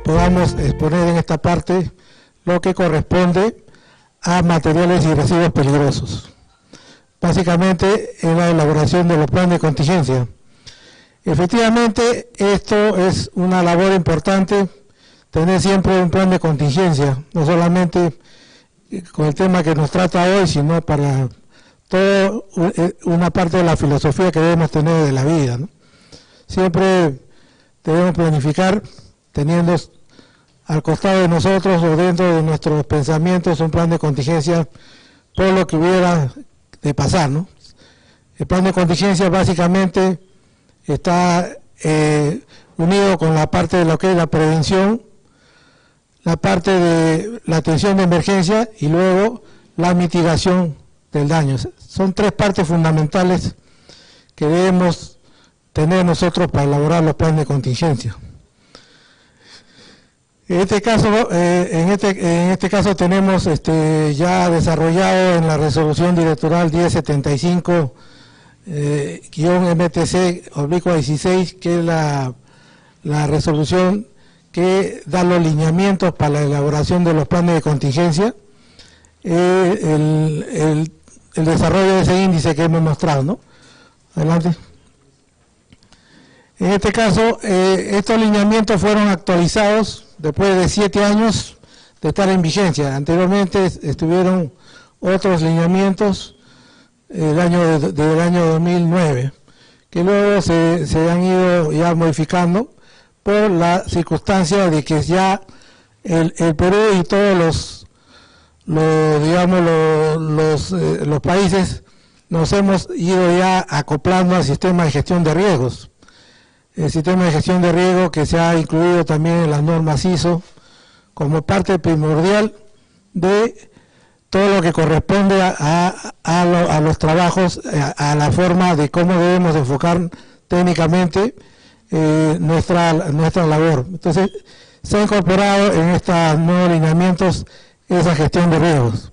podamos exponer en esta parte lo que corresponde a materiales y residuos peligrosos. Básicamente en la elaboración de los planes de contingencia. Efectivamente, esto es una labor importante, tener siempre un plan de contingencia, no solamente con el tema que nos trata hoy, sino para toda una parte de la filosofía que debemos tener de la vida, ¿no? Siempre debemos planificar teniendo al costado de nosotros o dentro de nuestros pensamientos un plan de contingencia por lo que hubiera de pasar, ¿no? El plan de contingencia básicamente está unido con la parte de lo que es la prevención, la parte de la atención de emergencia y luego la mitigación del daño. Son tres partes fundamentales que debemos tener nosotros para elaborar los planes de contingencia. En este caso tenemos ya desarrollado en la resolución directoral 1075-MTC/16, que es la resolución que da los lineamientos para la elaboración de los planes de contingencia, el desarrollo de ese índice que hemos mostrado, ¿no? Adelante. En este caso, estos lineamientos fueron actualizados después de 7 años de estar en vigencia. Anteriormente estuvieron otros lineamientos del año 2009, que luego se han ido ya modificando por la circunstancia de que ya el Perú y todos los países nos hemos ido ya acoplando al sistema de gestión de riesgos. El sistema de gestión de riesgo que se ha incluido también en las normas ISO como parte primordial de todo lo que corresponde a los trabajos, a la forma de cómo debemos enfocar técnicamente nuestra labor. Entonces, se ha incorporado en estos nuevos lineamientos esa gestión de riesgos,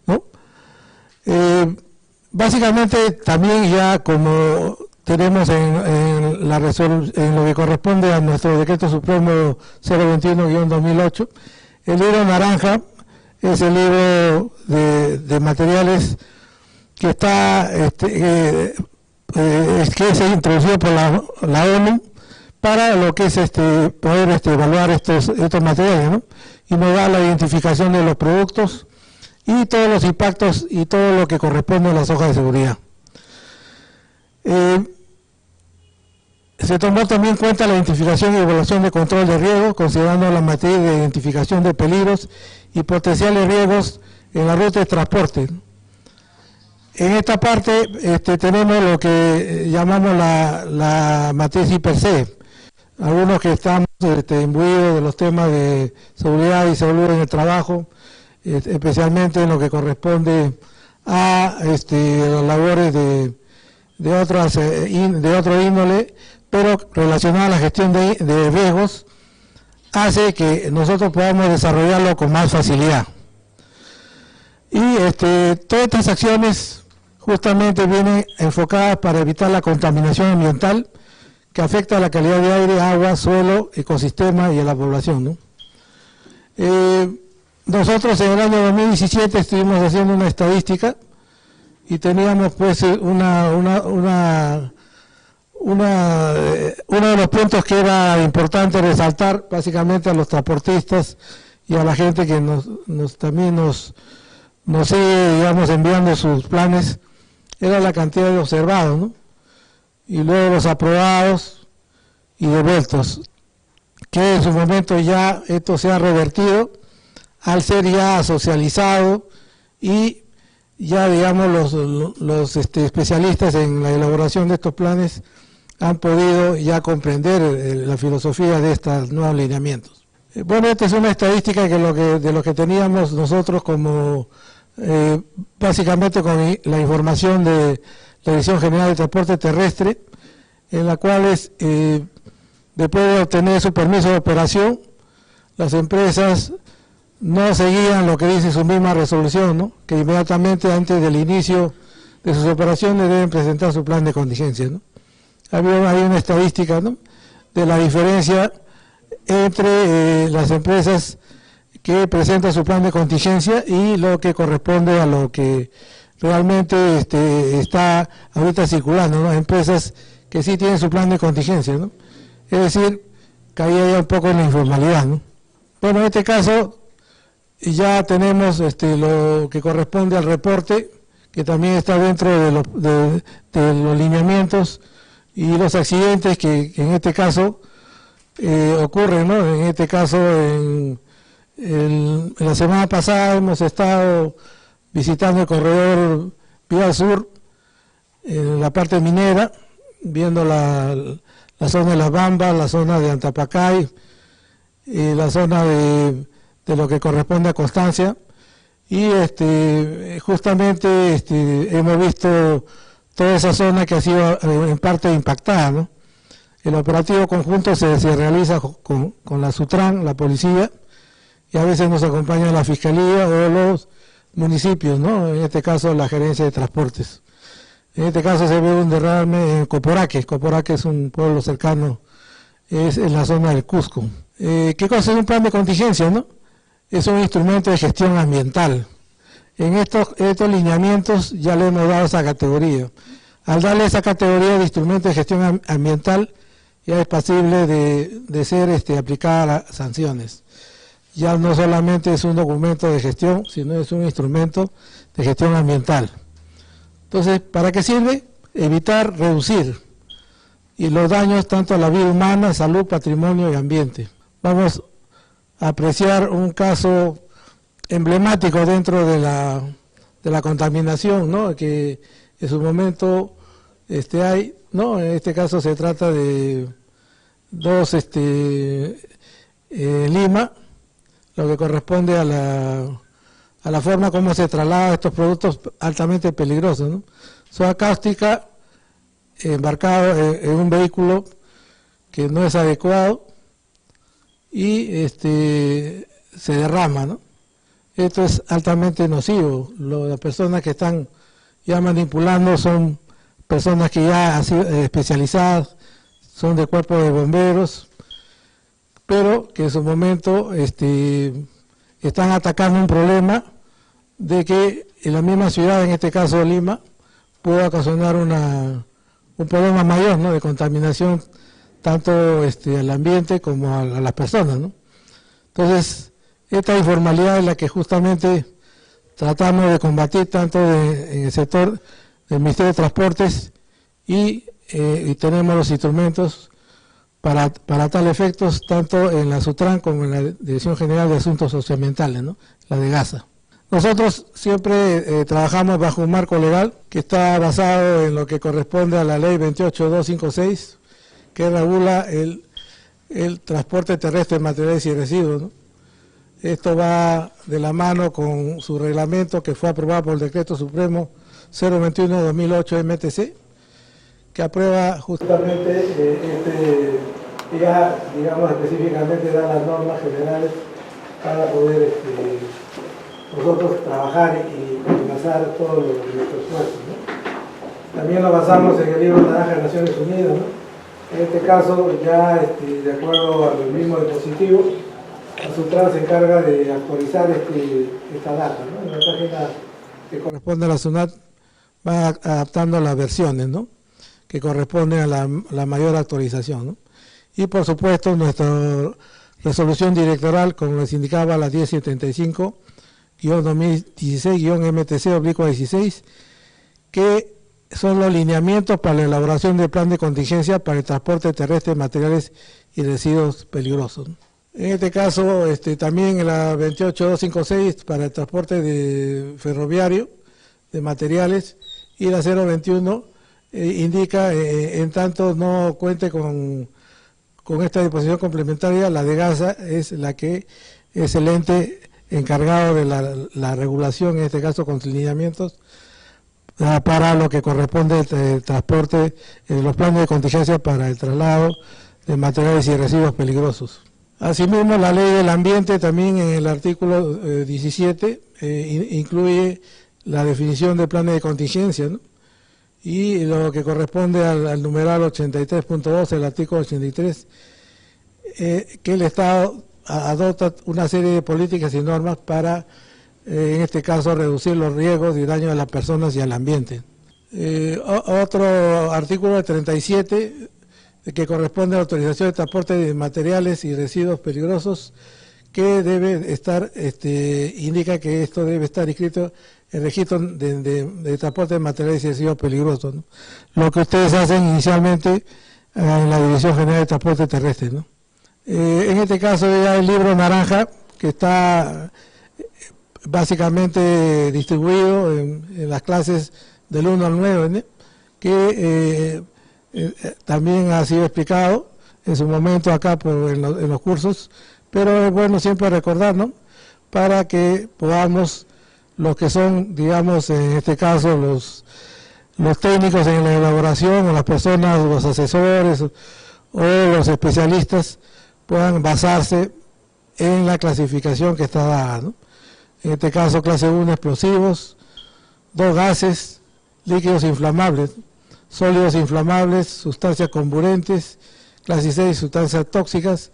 ¿no? Básicamente, también ya como tenemos en lo que corresponde a nuestro decreto supremo 021-2008, el libro naranja es el libro de materiales que está que se introducido por la ONU para lo que es poder evaluar estos materiales, ¿no? Y nos da la identificación de los productos y todos los impactos y todo lo que corresponde a las hojas de seguridad. Se tomó también en cuenta la identificación y evaluación de control de riesgos, considerando la materia de identificación de peligros y potenciales riesgos en la ruta de transporte. En esta parte tenemos lo que llamamos la matriz per se. Algunos que estamos imbuidos de los temas de seguridad y salud en el trabajo, especialmente en lo que corresponde a las labores de otro índole, pero relacionada a la gestión de riesgos, hace que nosotros podamos desarrollarlo con más facilidad. Y todas estas acciones justamente vienen enfocadas para evitar la contaminación ambiental que afecta a la calidad de aire, agua, suelo, ecosistema y a la población, ¿no? Nosotros en el año 2017 estuvimos haciendo una estadística y teníamos pues uno de los puntos que era importante resaltar básicamente a los transportistas y a la gente que también nos sigue, digamos, enviando sus planes, era la cantidad de observados, ¿no? Y luego los aprobados y devueltos, que en su momento ya esto se ha revertido al ser ya socializado y ya, digamos, los especialistas en la elaboración de estos planes han podido ya comprender la filosofía de estos nuevos lineamientos. Bueno, esta es una estadística de lo que teníamos nosotros como, básicamente con la información de la Dirección General de Transporte Terrestre, en la cual después de obtener su permiso de operación, las empresas no seguían lo que dice su misma resolución, ¿no? Que inmediatamente antes del inicio de sus operaciones deben presentar su plan de contingencia, ¿no? Hay una estadística, ¿no?, de la diferencia entre las empresas que presentan su plan de contingencia y lo que corresponde a lo que realmente está ahorita circulando, ¿no? Empresas que sí tienen su plan de contingencia, ¿no? Es decir, caía ya un poco en la informalidad, ¿no? Bueno, en este caso ya tenemos lo que corresponde al reporte, que también está dentro de los lineamientos y los accidentes que en este caso ocurren, ¿no? En este caso, en la semana pasada hemos estado visitando el corredor Vía Sur, en la parte minera, viendo la zona de Las Bambas, la zona de Antapacay, la zona de lo que corresponde a Constancia, y justamente hemos visto toda esa zona que ha sido en parte impactada, ¿no? El operativo conjunto se realiza con la SUTRAN, la policía, y a veces nos acompaña la Fiscalía o los municipios, ¿no? En este caso la Gerencia de Transportes. En este caso se ve un derrame en Coporaque. Coporaque es un pueblo cercano, es en la zona del Cusco. ¿Qué cosa es un plan de contingencia, no? Es un instrumento de gestión ambiental. En estos lineamientos ya le hemos dado esa categoría. Al darle esa categoría de instrumento de gestión ambiental, ya es pasible de ser aplicada a las sanciones. Ya no solamente es un documento de gestión, sino es un instrumento de gestión ambiental. Entonces, ¿para qué sirve? Evitar, reducir y los daños tanto a la vida humana, salud, patrimonio y ambiente. Vamos a apreciar un caso emblemático dentro de la contaminación, ¿no? Que en su momento hay, ¿no? En este caso se trata de dos Lima, lo que corresponde a la forma como se trasladan estos productos altamente peligrosos, ¿no? Soda cáustica embarcado en un vehículo que no es adecuado y se derrama, ¿no? Esto es altamente nocivo. Las personas que están ya manipulando son personas que ya han sido especializadas, son de cuerpo de bomberos, pero que en su momento están atacando un problema de que en la misma ciudad, en este caso Lima, puede ocasionar un problema mayor, ¿no? De contaminación tanto al ambiente como a las personas, ¿no? Entonces, esta informalidad es la que justamente tratamos de combatir tanto en el sector del Ministerio de Transportes y tenemos los instrumentos para tal efectos tanto en la SUTRAN como en la Dirección General de Asuntos Socioambientales, ¿no? La de Gaza. Nosotros siempre trabajamos bajo un marco legal que está basado en lo que corresponde a la Ley 28256, que regula el transporte terrestre de materiales y residuos, ¿no? Esto va de la mano con su reglamento que fue aprobado por el Decreto Supremo 021-2008 MTC, que aprueba justamente ya, digamos, específicamente da las normas generales para poder nosotros trabajar y coordinar todos nuestros esfuerzos, ¿no? También lo basamos en el libro naranja de Naciones Unidas, ¿no? En este caso, ya de acuerdo al mismo dispositivo, la SUTRAN se encarga de actualizar esta data, ¿no? En la página que corresponde a la SUNAT va adaptando las versiones, ¿no? Que corresponden a la mayor actualización, ¿no? Y por supuesto nuestra resolución directoral, como les indicaba, la 1075-2016-MTC/16, que son los lineamientos para la elaboración del plan de contingencia para el transporte terrestre de materiales y residuos peligrosos. En este caso, también en la 28256 para el transporte ferroviario de materiales, y la 021 indica, en tanto no cuente con esta disposición complementaria, la de Gaza es la que es el ente encargado de la regulación, en este caso con lineamientos, para lo que corresponde al transporte, los planes de contingencia para el traslado de materiales y residuos peligrosos. Asimismo, la ley del ambiente también en el artículo 17 incluye la definición de planes de contingencia, ¿no? Y lo que corresponde al numeral 83.2, el artículo 83, que el Estado adopta una serie de políticas y normas para, en este caso, reducir los riesgos y daños a las personas y al ambiente. Otro artículo 37 que corresponde a la autorización de transporte de materiales y residuos peligrosos, que debe estar, indica que esto debe estar inscrito en el registro de transporte de materiales y residuos peligrosos, ¿no? Lo que ustedes hacen inicialmente en la Dirección General de Transporte Terrestre, ¿no? En este caso ya el libro naranja, que está básicamente distribuido en las clases del 1 al 9, ¿no? Que también ha sido explicado en su momento acá en los cursos, pero es bueno siempre recordar, ¿no? Para que podamos, los que son, digamos, en este caso los técnicos en la elaboración, o las personas, los asesores o los especialistas, puedan basarse en la clasificación que está dada, ¿no? En este caso, clase 1, explosivos; 2, gases; líquidos inflamables; sólidos inflamables; sustancias comburentes; clase 6, sustancias tóxicas;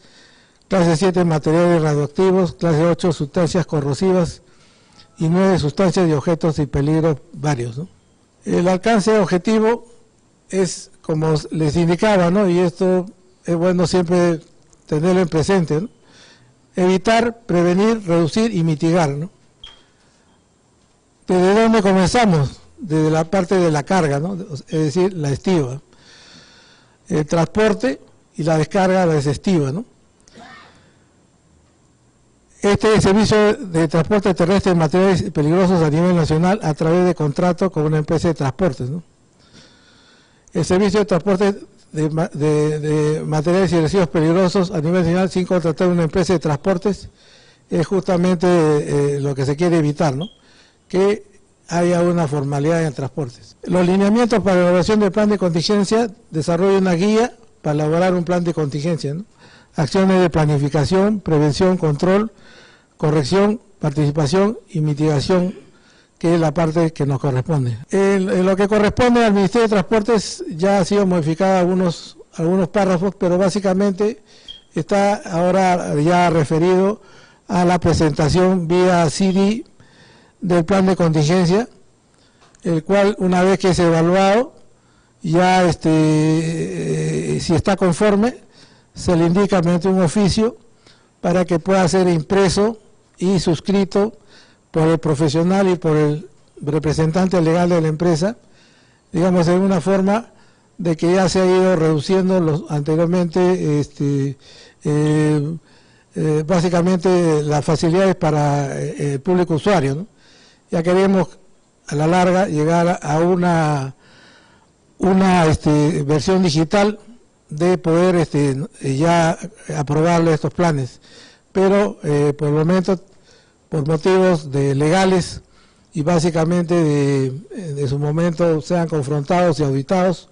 clase 7, materiales radioactivos; clase 8, sustancias corrosivas; y 9, sustancias y objetos y peligros varios, ¿no? El alcance objetivo es, como les indicaba, ¿no? Y esto es bueno siempre tenerlo en presente, ¿no? Evitar, prevenir, reducir y mitigar, ¿no? ¿Desde dónde comenzamos? Desde la parte de la carga, ¿no? Es decir, la estiva. El transporte y la descarga, la desestiva, ¿no? Este es el servicio de transporte terrestre de materiales peligrosos a nivel nacional a través de contrato con una empresa de transportes, ¿no? El servicio de transporte de materiales y residuos peligrosos a nivel nacional sin contratar una empresa de transportes es justamente lo que se quiere evitar, ¿no? Que haya una formalidad en transportes. Los lineamientos para la elaboración del plan de contingencia: desarrolla una guía para elaborar un plan de contingencia, ¿no? Acciones de planificación, prevención, control, corrección, participación y mitigación, que es la parte que nos corresponde. En lo que corresponde al Ministerio de Transportes ya ha sido modificado algunos párrafos, pero básicamente está ahora ya referido a la presentación vía CD del plan de contingencia, el cual, una vez que es evaluado, ya si está conforme, se le indica mediante un oficio para que pueda ser impreso y suscrito por el profesional y por el representante legal de la empresa, digamos, en una forma de que ya se ha ido reduciendo anteriormente básicamente las facilidades para el público usuario, ¿no? Ya queremos a la larga llegar a una versión digital de poder ya aprobarle estos planes, pero por el momento, por motivos legales y básicamente de su momento sean confrontados y auditados,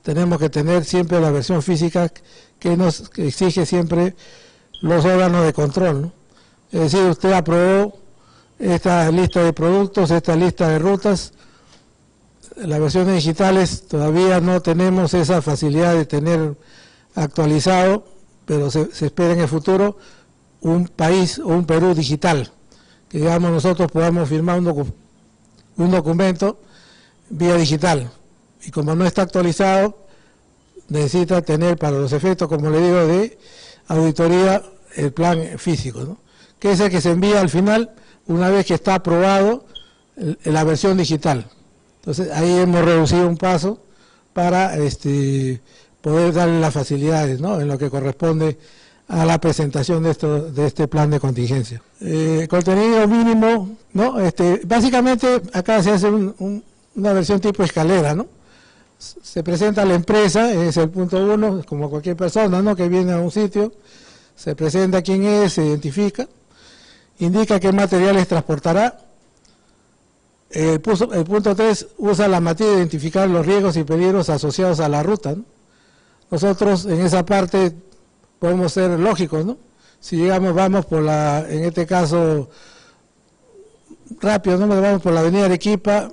tenemos que tener siempre la versión física que nos exige siempre los órganos de control, ¿no? Es decir, usted aprobó esta lista de productos, esta lista de rutas. Las versiones digitales todavía no tenemos esa facilidad de tener actualizado, pero se espera en el futuro un país o un Perú digital, que digamos nosotros podamos firmar un documento vía digital, y como no está actualizado, necesita tener, para los efectos, como le digo, de auditoría, el plan físico, ¿no? Que es el que se envía al final una vez que está aprobado la versión digital. Entonces ahí hemos reducido un paso para poder darle las facilidades, ¿no?, en lo que corresponde a la presentación de este plan de contingencia. Contenido mínimo, ¿no? Básicamente acá se hace una versión tipo escalera, ¿no? Se presenta la empresa, es el punto 1, como cualquier persona, ¿no?, que viene a un sitio, se presenta quién es, se identifica, indica qué materiales transportará. El punto 3 usa la materia de identificar los riesgos y peligros asociados a la ruta, ¿no? Nosotros en esa parte podemos ser lógicos, ¿no? Si llegamos, vamos por en este caso, rápido, ¿no?, vamos por la avenida Arequipa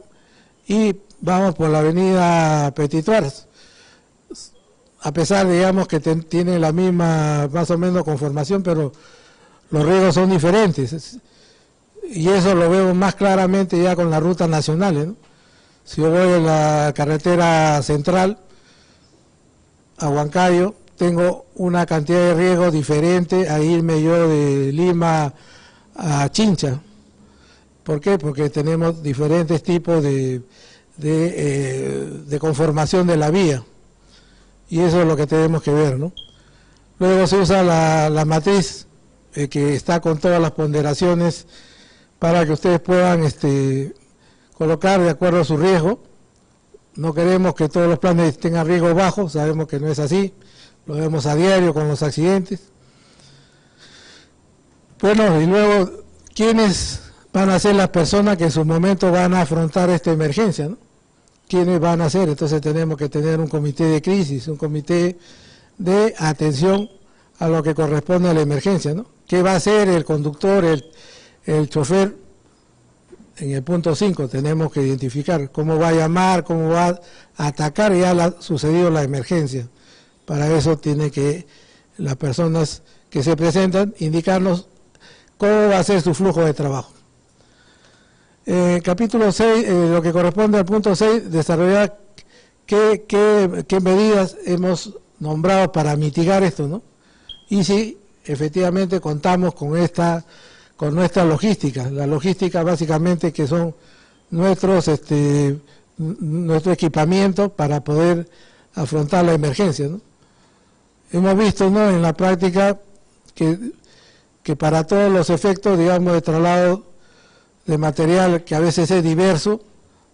y vamos por la avenida Petituars. a pesar, digamos, que tienen la misma, más o menos, conformación, pero los riegos son diferentes. Y eso lo veo más claramente ya con las rutas nacionales, ¿no? Si yo voy en la carretera central a Huancayo, tengo una cantidad de riego diferente a irme yo de Lima a Chincha. ¿Por qué? Porque tenemos diferentes tipos de conformación de la vía. Y eso es lo que tenemos que ver, ¿no? Luego se usa la matriz que está con todas las ponderaciones para que ustedes puedan colocar de acuerdo a su riesgo. No queremos que todos los planes tengan riesgo bajo, sabemos que no es así, lo vemos a diario con los accidentes. Bueno, y luego, ¿quiénes van a ser las personas que en su momento van a afrontar esta emergencia, ¿no? ¿Quiénes van a ser? Entonces tenemos que tener un comité de crisis, un comité de atención a lo que corresponde a la emergencia, ¿no? ¿Qué va a hacer el conductor, el chofer? En el punto 5 tenemos que identificar cómo va a llamar, cómo va a atacar ya sucedido la emergencia. Para eso tiene que las personas que se presentan indicarnos cómo va a ser su flujo de trabajo. Capítulo 6, lo que corresponde al punto 6, desarrollar qué medidas hemos nombrado para mitigar esto, ¿no? Y si efectivamente contamos con nuestra logística. La logística básicamente que son nuestro equipamiento para poder afrontar la emergencia, ¿no? Hemos visto, ¿no?, en la práctica que para todos los efectos, digamos, de traslado de material que a veces es diverso,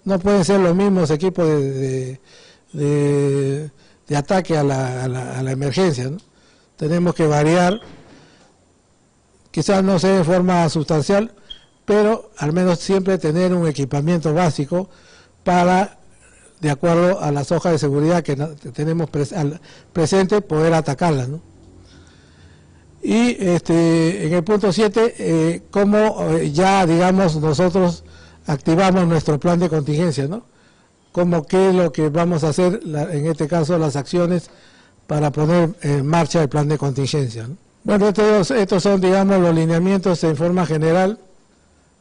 no pueden ser los mismos equipos de ataque a la emergencia, ¿no? Tenemos que variar, quizás no sea de forma sustancial, pero al menos siempre tener un equipamiento básico para, de acuerdo a las hojas de seguridad que tenemos presente, poder atacarlas, ¿no? Y en el punto 7, cómo ya, digamos, nosotros activamos nuestro plan de contingencia, ¿no? Qué es lo que vamos a hacer, en este caso las acciones para poner en marcha el plan de contingencia, ¿no? Bueno, estos son, digamos, los lineamientos en forma general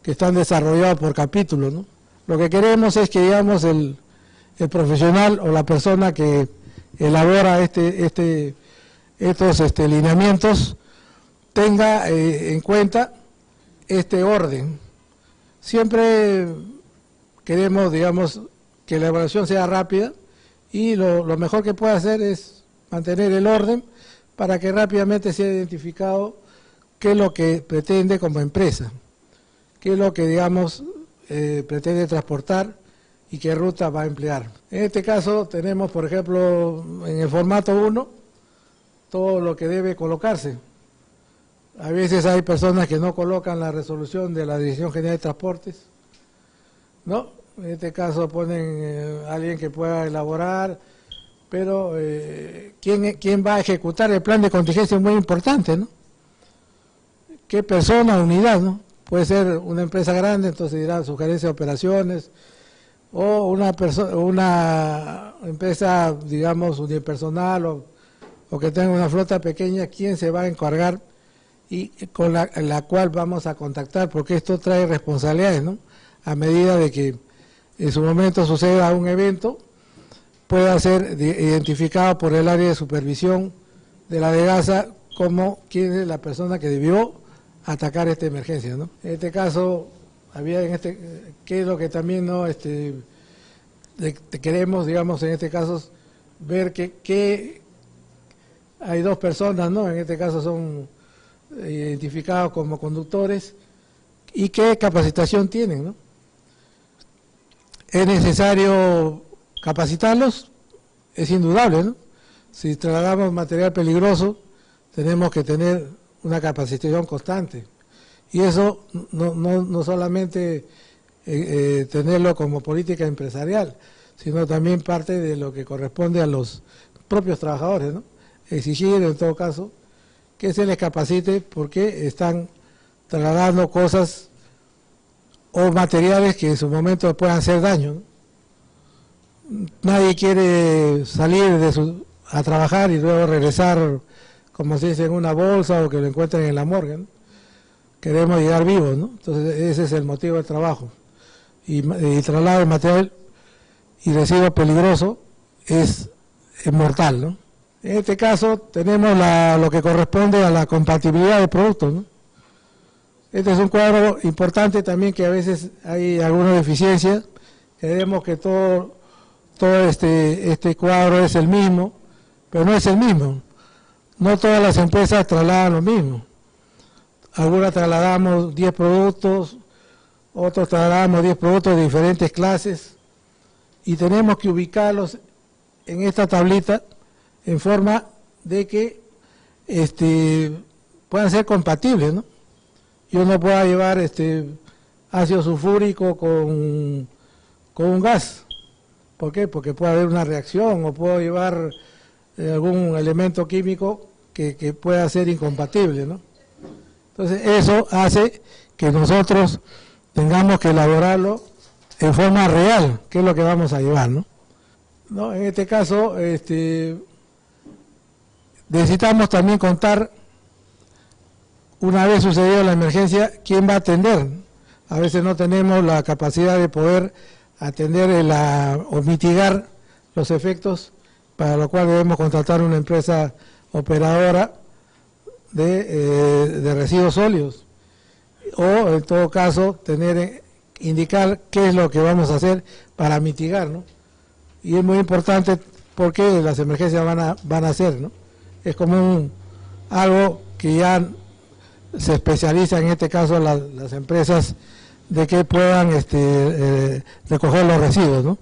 que están desarrollados por capítulo, ¿no? Lo que queremos es que, digamos, el profesional o la persona que elabora estos lineamientos tenga en cuenta este orden. Siempre queremos, digamos, que la evaluación sea rápida y lo mejor que puede hacer es mantener el orden para que rápidamente sea identificado qué es lo que pretende como empresa, qué es lo que, digamos, pretende transportar y qué ruta va a emplear. En este caso tenemos, por ejemplo, en el formato 1, todo lo que debe colocarse. A veces hay personas que no colocan la resolución de la Dirección General de Transportes, ¿no? En este caso ponen alguien que pueda elaborar, pero ¿quién va a ejecutar el plan de contingencia? Es muy importante, ¿no? ¿Qué persona, unidad, ¿no? Puede ser una empresa grande, entonces dirá sugerencia de operaciones, o una empresa, digamos, unipersonal o que tenga una flota pequeña, ¿quién se va a encargar y con la cual vamos a contactar? Porque esto trae responsabilidades, ¿no? A medida de que en su momento suceda un evento, pueda ser identificado por el área de supervisión de la DEGASA como quién es la persona que debió atacar esta emergencia, ¿no? En este caso, ¿qué es lo que también no queremos, digamos, en este caso, ver que hay dos personas, ¿no? En este caso son identificados como conductores y qué capacitación tienen, ¿no? ¿Es necesario capacitarlos? Es indudable, ¿no? Si trasladamos material peligroso, tenemos que tener una capacitación constante. Y eso no solamente tenerlo como política empresarial, sino también parte de lo que corresponde a los propios trabajadores, ¿no? Exigir, en todo caso, que se les capacite porque están trasladando cosas o materiales que en su momento puedan hacer daño, ¿no? Nadie quiere salir a trabajar y luego regresar, como se dice, en una bolsa o que lo encuentren en la morgue, ¿no? Queremos llegar vivos, ¿no? Entonces ese es el motivo del trabajo. Y traslado de material y residuo peligroso es mortal, ¿no? En este caso tenemos lo que corresponde a la compatibilidad de productos, ¿no? Este es un cuadro importante también, que a veces hay alguna deficiencia. Queremos que todo este cuadro es el mismo, pero no es el mismo. No todas las empresas trasladan lo mismo. Algunas trasladamos 10 productos, otros trasladamos 10 productos de diferentes clases, y tenemos que ubicarlos en esta tablita en forma de que puedan ser compatibles, ¿no? Yo no puedo llevar ácido sulfúrico con un gas. ¿Por qué? Porque puede haber una reacción, o puedo llevar algún elemento químico que pueda ser incompatible, ¿no? Entonces eso hace que nosotros tengamos que elaborarlo en forma real, que es lo que vamos a llevar, ¿no? En este caso necesitamos también contar, una vez sucedida la emergencia, quién va a atender. A veces no tenemos la capacidad de poder atender o mitigar los efectos, para lo cual debemos contratar una empresa operadora de residuos sólidos, o en todo caso indicar qué es lo que vamos a hacer para mitigar, ¿no? Y es muy importante porque las emergencias van a ser, ¿no? Es como algo que ya se especializa, en este caso las empresas, de que puedan recoger los residuos, ¿no?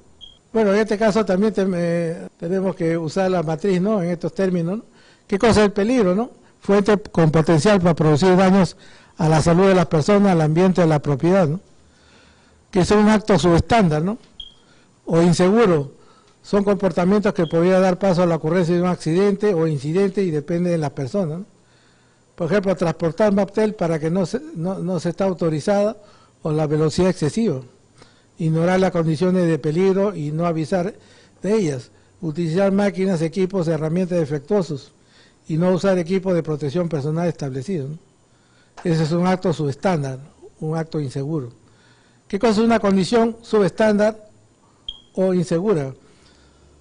Bueno, en este caso también tenemos que usar la matriz, ¿no? En estos términos, ¿no? ¿Qué cosa es el peligro, no? Fuente con potencial para producir daños a la salud de las personas, al ambiente, a la propiedad, ¿no? Que es un acto subestándar, ¿no? O inseguro. Son comportamientos que podrían dar paso a la ocurrencia de un accidente o incidente, y depende de la persona, ¿no? Por ejemplo, transportar MAPTEL para que no se está autorizada, o la velocidad excesiva. Ignorar las condiciones de peligro y no avisar de ellas. Utilizar máquinas, equipos, herramientas defectuosos, y no usar equipos de protección personal establecidos, ¿no? Ese es un acto subestándar, un acto inseguro. ¿Qué cosa es una condición subestándar o insegura?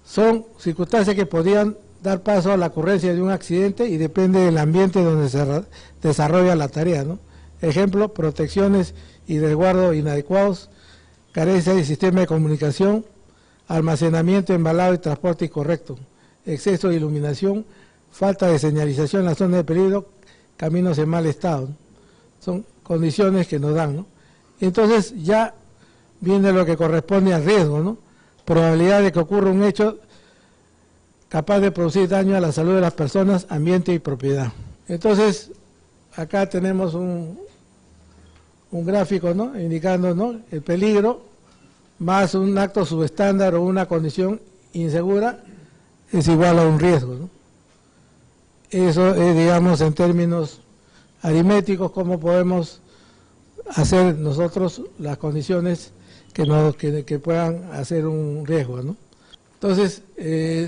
Son circunstancias que podrían dar paso a la ocurrencia de un accidente, y depende del ambiente donde se desarrolla la tarea, ¿no? Ejemplo: protecciones y resguardo inadecuados, carencia de sistema de comunicación, almacenamiento, embalado y transporte incorrecto, exceso de iluminación, falta de señalización en la zona de peligro, caminos en mal estado, ¿no? Son condiciones que nos dan, ¿no? Entonces ya viene lo que corresponde al riesgo, ¿no? Probabilidad de que ocurra un hecho capaz de producir daño a la salud de las personas, ambiente y propiedad. Entonces, acá tenemos un gráfico, ¿no? Indicando, ¿no?, el peligro más un acto subestándar o una condición insegura es igual a un riesgo, ¿no? Eso es, digamos, en términos aritméticos, cómo podemos hacer nosotros las condiciones que puedan hacer un riesgo, ¿no? Entonces,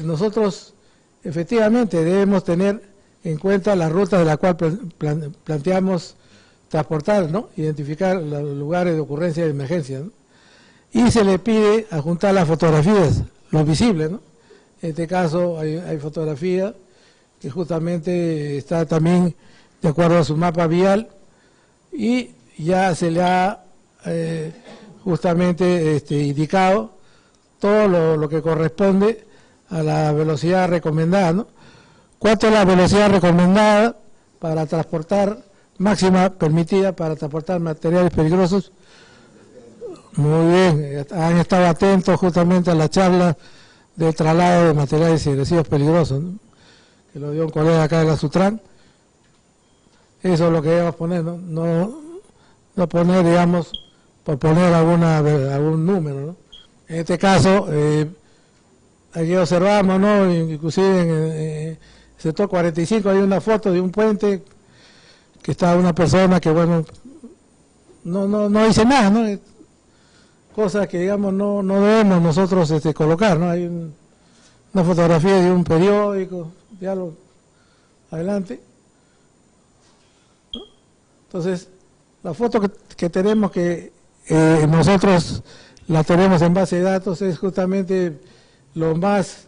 nosotros efectivamente debemos tener en cuenta las rutas de la cual planteamos transportar, ¿no? Identificar los lugares de ocurrencia de emergencia, ¿no? Y se le pide adjuntar las fotografías, lo visible, ¿no? En este caso hay fotografía que justamente está también de acuerdo a su mapa vial, y ya se le ha justamente indicado todo lo que corresponde a la velocidad recomendada, ¿no? ¿Cuánto es la velocidad recomendada para transportar, máxima permitida para transportar materiales peligrosos? Muy bien, han estado atentos justamente a la charla del traslado de materiales y residuos peligrosos, ¿no?, que lo dio un colega acá de la Sutran. Eso es lo que debemos poner, ¿no? No poner, digamos, por poner algún número, ¿no? En este caso, aquí observamos, ¿no?, inclusive en el sector 45 hay una foto de un puente que está una persona que, bueno, no dice nada, ¿no? Cosas que, digamos, no debemos nosotros colocar, ¿no? Hay una fotografía de un periódico, de algo, adelante. ¿No? Entonces, la foto que tenemos que nosotros la tenemos en base de datos es justamente lo más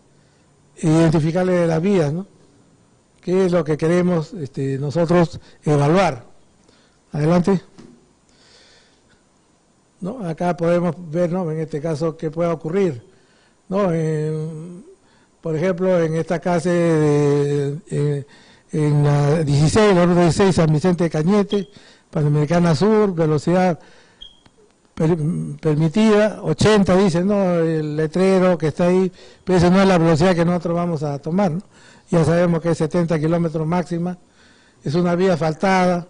identificable de las vías, ¿no? Que es lo que queremos nosotros evaluar. Adelante. ¿No? Acá podemos ver, ¿no? En este caso, qué puede ocurrir, ¿no? Por ejemplo, en esta calle en la 16, la ruta 16, San Vicente de Cañete, Panamericana Sur, velocidad permitida, 80 dice, ¿no? El letrero que está ahí, pero esa no es la velocidad que nosotros vamos a tomar, ¿no? Ya sabemos que es 70 kilómetros máxima, es una vía asfaltada,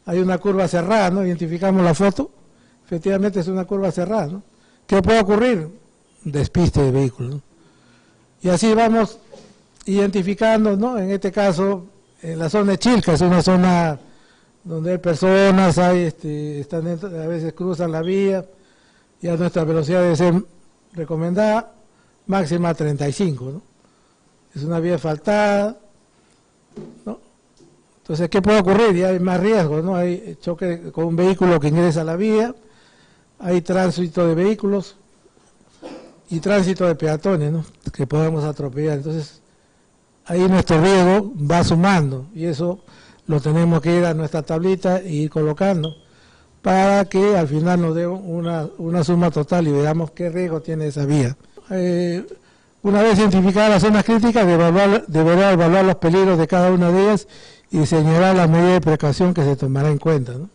hay una curva cerrada, ¿no? Identificamos la foto, efectivamente es una curva cerrada, ¿no? ¿Qué puede ocurrir? Despiste de vehículos, ¿no? Y así vamos identificando, ¿no? En este caso, en la zona de Chilca, es una zona donde hay personas, están dentro, a veces cruzan la vía, ya nuestra velocidad debe ser recomendada, máxima 35, ¿no? Es una vía asfaltada, ¿no? Entonces, ¿qué puede ocurrir? Ya hay más riesgos, ¿no? Hay choque con un vehículo que ingresa a la vía, hay tránsito de vehículos y tránsito de peatones, ¿no? Que podemos atropellar. Entonces, ahí nuestro riesgo va sumando y eso lo tenemos que ir a nuestra tablita e ir colocando para que al final nos dé una suma total y veamos qué riesgo tiene esa vía. Una vez identificadas las zonas críticas, deberá evaluar los peligros de cada una de ellas y señalar las medidas de precaución que se tomará en cuenta, ¿no?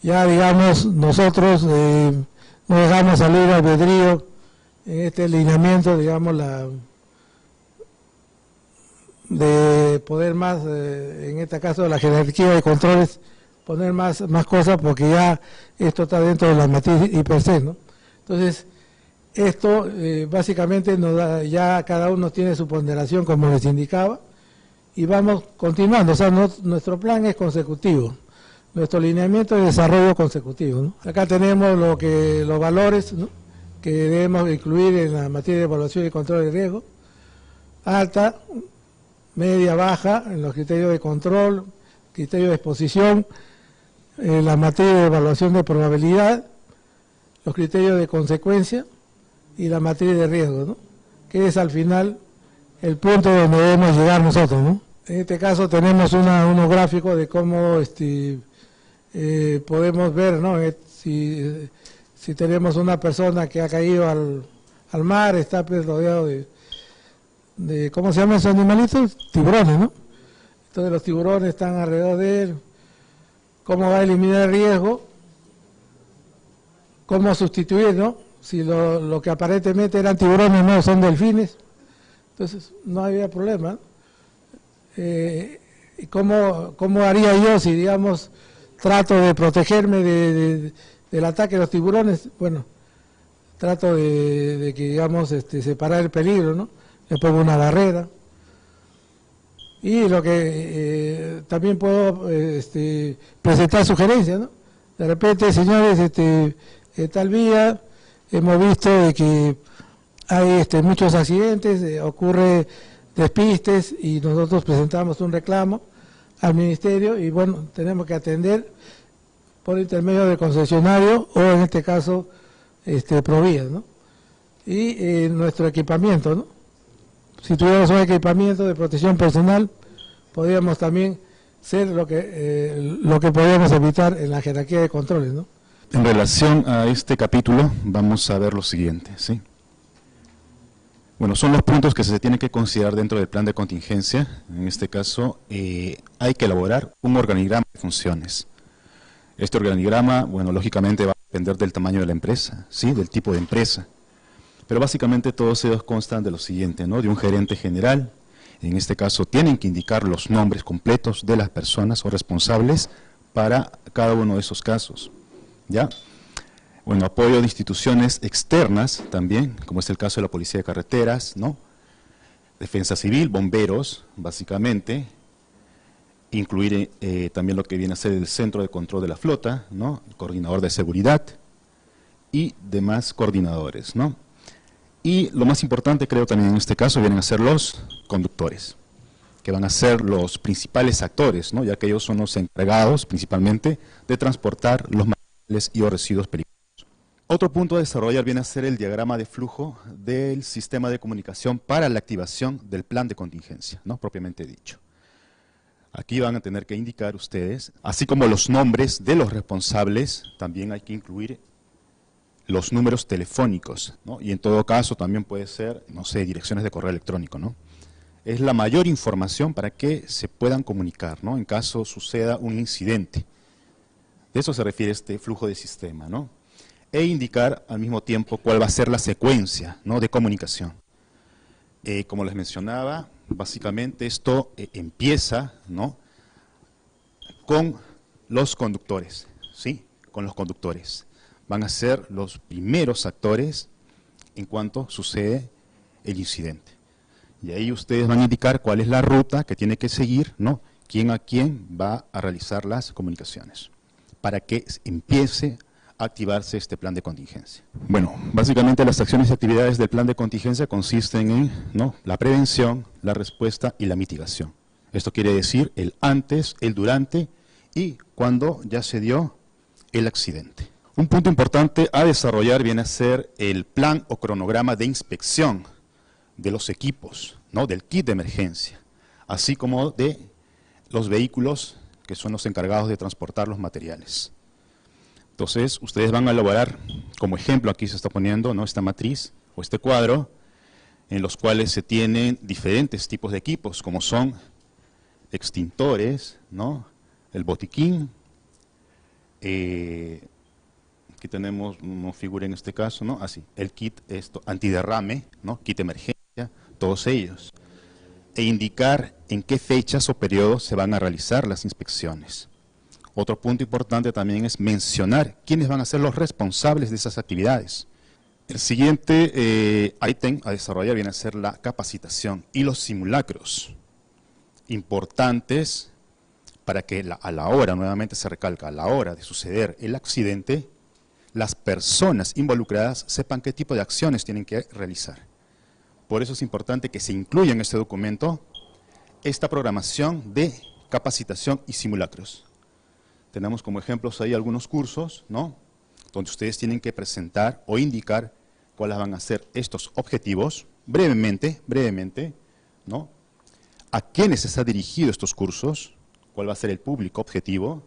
Ya, digamos, nosotros no dejamos salir al albedrío en este lineamiento, digamos, de poder más, en este caso, la jerarquía de controles, poner más cosas, porque ya esto está dentro de la matriz IPC, ¿no? Entonces, esto básicamente nos da, ya cada uno tiene su ponderación, como les indicaba, y vamos continuando. O sea, nuestro plan es consecutivo, nuestro lineamiento de desarrollo consecutivo, ¿no? Acá tenemos los valores, ¿no?, que debemos incluir en la materia de evaluación y control de riesgo: alta, media, baja, en los criterios de control, criterios de exposición, en la materia de evaluación de probabilidad, los criterios de consecuencia y la materia de riesgo, ¿no?, que es al final el punto donde debemos llegar nosotros, ¿no? En este caso tenemos unos gráficos de cómo podemos ver, ¿no?, si tenemos una persona que ha caído al mar, está pues rodeado de ¿cómo se llaman esos animalitos? Tiburones, ¿no? Entonces los tiburones están alrededor de él. ¿Cómo va a eliminar el riesgo? ¿Cómo sustituir, no? Si lo que aparentemente eran tiburones no son delfines, entonces no había problema. ¿Y cómo haría yo si, digamos, trato de protegerme del ataque de los tiburones? Bueno, trato de que, digamos, separar el peligro, ¿no? Le pongo una barrera. Y lo que también puedo presentar sugerencias, ¿no? De repente, señores, tal vía hemos visto de que hay muchos accidentes, ocurre despistes y nosotros presentamos un reclamo al ministerio y bueno, tenemos que atender por intermedio del concesionario o en este caso Provías, ¿no? Y nuestro equipamiento, ¿no? Si tuviéramos un equipamiento de protección personal, podríamos también ser lo que podríamos evitar en la jerarquía de controles, ¿no? En relación a este capítulo, vamos a ver lo siguiente, ¿sí? Bueno, son los puntos que se tienen que considerar dentro del plan de contingencia. En este caso, hay que elaborar un organigrama de funciones. Este organigrama, bueno, lógicamente va a depender del tamaño de la empresa, ¿sí?, del tipo de empresa. Pero básicamente todos ellos constan de lo siguiente, ¿no?, de un gerente general. En este caso tienen que indicar los nombres completos de las personas o responsables para cada uno de esos casos, ¿ya? Bueno, apoyo de instituciones externas también, como es el caso de la Policía de Carreteras, ¿no?, Defensa Civil, bomberos, básicamente, incluir también lo que viene a ser el Centro de Control de la Flota, ¿no?, el Coordinador de Seguridad y demás coordinadores, ¿no? Y lo más importante, creo también en este caso, vienen a ser los conductores, que van a ser los principales actores, ¿no? Ya que ellos son los encargados principalmente de transportar los materiales y o residuos peligrosos. Otro punto a desarrollar viene a ser el diagrama de flujo del sistema de comunicación para la activación del plan de contingencia, ¿no? Propiamente dicho. Aquí van a tener que indicar ustedes, así como los nombres de los responsables, también hay que incluir los números telefónicos, ¿no? Y en todo caso también puede ser, no sé, direcciones de correo electrónico, ¿no? Es la mayor información para que se puedan comunicar, ¿no? En caso suceda un incidente. De eso se refiere este flujo de sistema, ¿no? E indicar al mismo tiempo cuál va a ser la secuencia, ¿no? De comunicación. Como les mencionaba, básicamente esto empieza, ¿no? Con los conductores, ¿sí? Con los conductores. Van a ser los primeros actores en cuanto sucede el incidente. Y ahí ustedes van a indicar cuál es la ruta que tiene que seguir, ¿no? Quién a quién va a realizar las comunicaciones, para que empiece a activarse este plan de contingencia. Bueno, básicamente las acciones y actividades del plan de contingencia consisten en, ¿no? La prevención, la respuesta y la mitigación. Esto quiere decir el antes, el durante y cuando ya se dio el accidente. Un punto importante a desarrollar viene a ser el plan o cronograma de inspección de los equipos, ¿no? Del kit de emergencia, así como de los vehículos que son los encargados de transportar los materiales. Entonces, ustedes van a elaborar, como ejemplo aquí se está poniendo, ¿no? Esta matriz o este cuadro, en los cuales se tienen diferentes tipos de equipos, como son extintores, ¿no? El botiquín, aquí tenemos una figura en este caso, ¿no? Así, el kit antiderrame, ¿no? Kit de emergencia, todos ellos. E indicar en qué fechas o periodos se van a realizar las inspecciones. Otro punto importante también es mencionar quiénes van a ser los responsables de esas actividades. El siguiente ítem a desarrollar viene a ser la capacitación y los simulacros, importantes para que a la hora, nuevamente se recalca, a la hora de suceder el accidente, las personas involucradas sepan qué tipo de acciones tienen que realizar. Por eso es importante que se incluya en este documento esta programación de capacitación y simulacros. Tenemos como ejemplos ahí algunos cursos, ¿no? Donde ustedes tienen que presentar o indicar cuáles van a ser estos objetivos, brevemente, ¿no? A quiénes está dirigido estos cursos, cuál va a ser el público objetivo,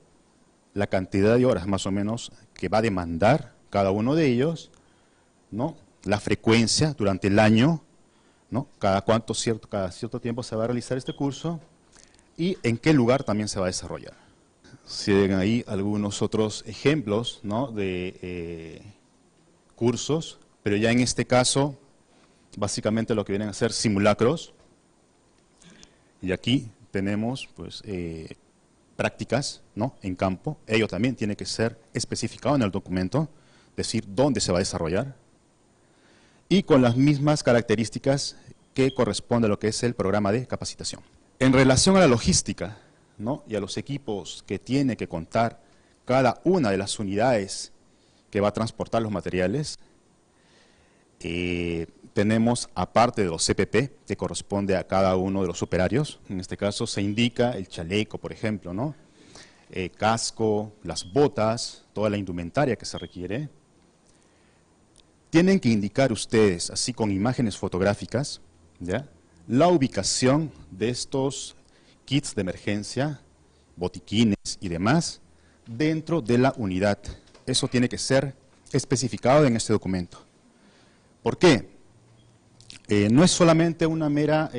la cantidad de horas más o menos que va a demandar cada uno de ellos, ¿no? La frecuencia durante el año, ¿no? Cada cierto tiempo se va a realizar este curso y en qué lugar también se va a desarrollar. Siguen ahí algunos otros ejemplos, ¿no? De cursos, pero ya en este caso, básicamente lo que vienen a ser simulacros. Y aquí tenemos, pues, prácticas, ¿no? En campo. Ello también tiene que ser especificado en el documento, decir dónde se va a desarrollar. Y con las mismas características que corresponde a lo que es el programa de capacitación. En relación a la logística, ¿no? Y a los equipos que tiene que contar cada una de las unidades que va a transportar los materiales, tenemos, aparte de los CPP, que corresponde a cada uno de los operarios, en este caso se indica el chaleco, por ejemplo, ¿no? Casco, las botas, toda la indumentaria que se requiere. Tienen que indicar ustedes, así con imágenes fotográficas, ¿ya? La ubicación de estos kits de emergencia, botiquines y demás, dentro de la unidad. Eso tiene que ser especificado en este documento. ¿Por qué? No es solamente una mera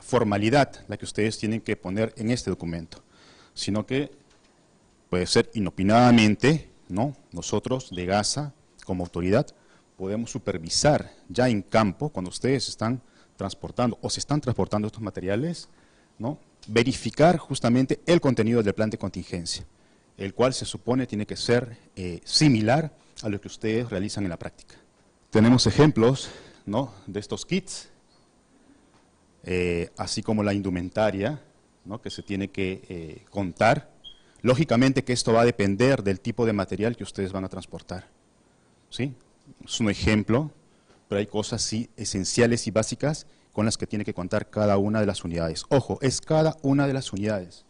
formalidad la que ustedes tienen que poner en este documento, sino que puede ser inopinadamente, ¿no? Nosotros de GASA, como autoridad, podemos supervisar ya en campo, cuando ustedes están transportando o se están transportando estos materiales, ¿no? Verificar justamente el contenido del plan de contingencia, el cual se supone tiene que ser similar a lo que ustedes realizan en la práctica. Tenemos ejemplos, ¿no? De estos kits, así como la indumentaria, ¿no? Que se tiene que contar. Lógicamente que esto va a depender del tipo de material que ustedes van a transportar, ¿sí? Es un ejemplo, pero hay cosas sí esenciales y básicas con las que tiene que contar cada una de las unidades. Ojo, es cada una de las unidades.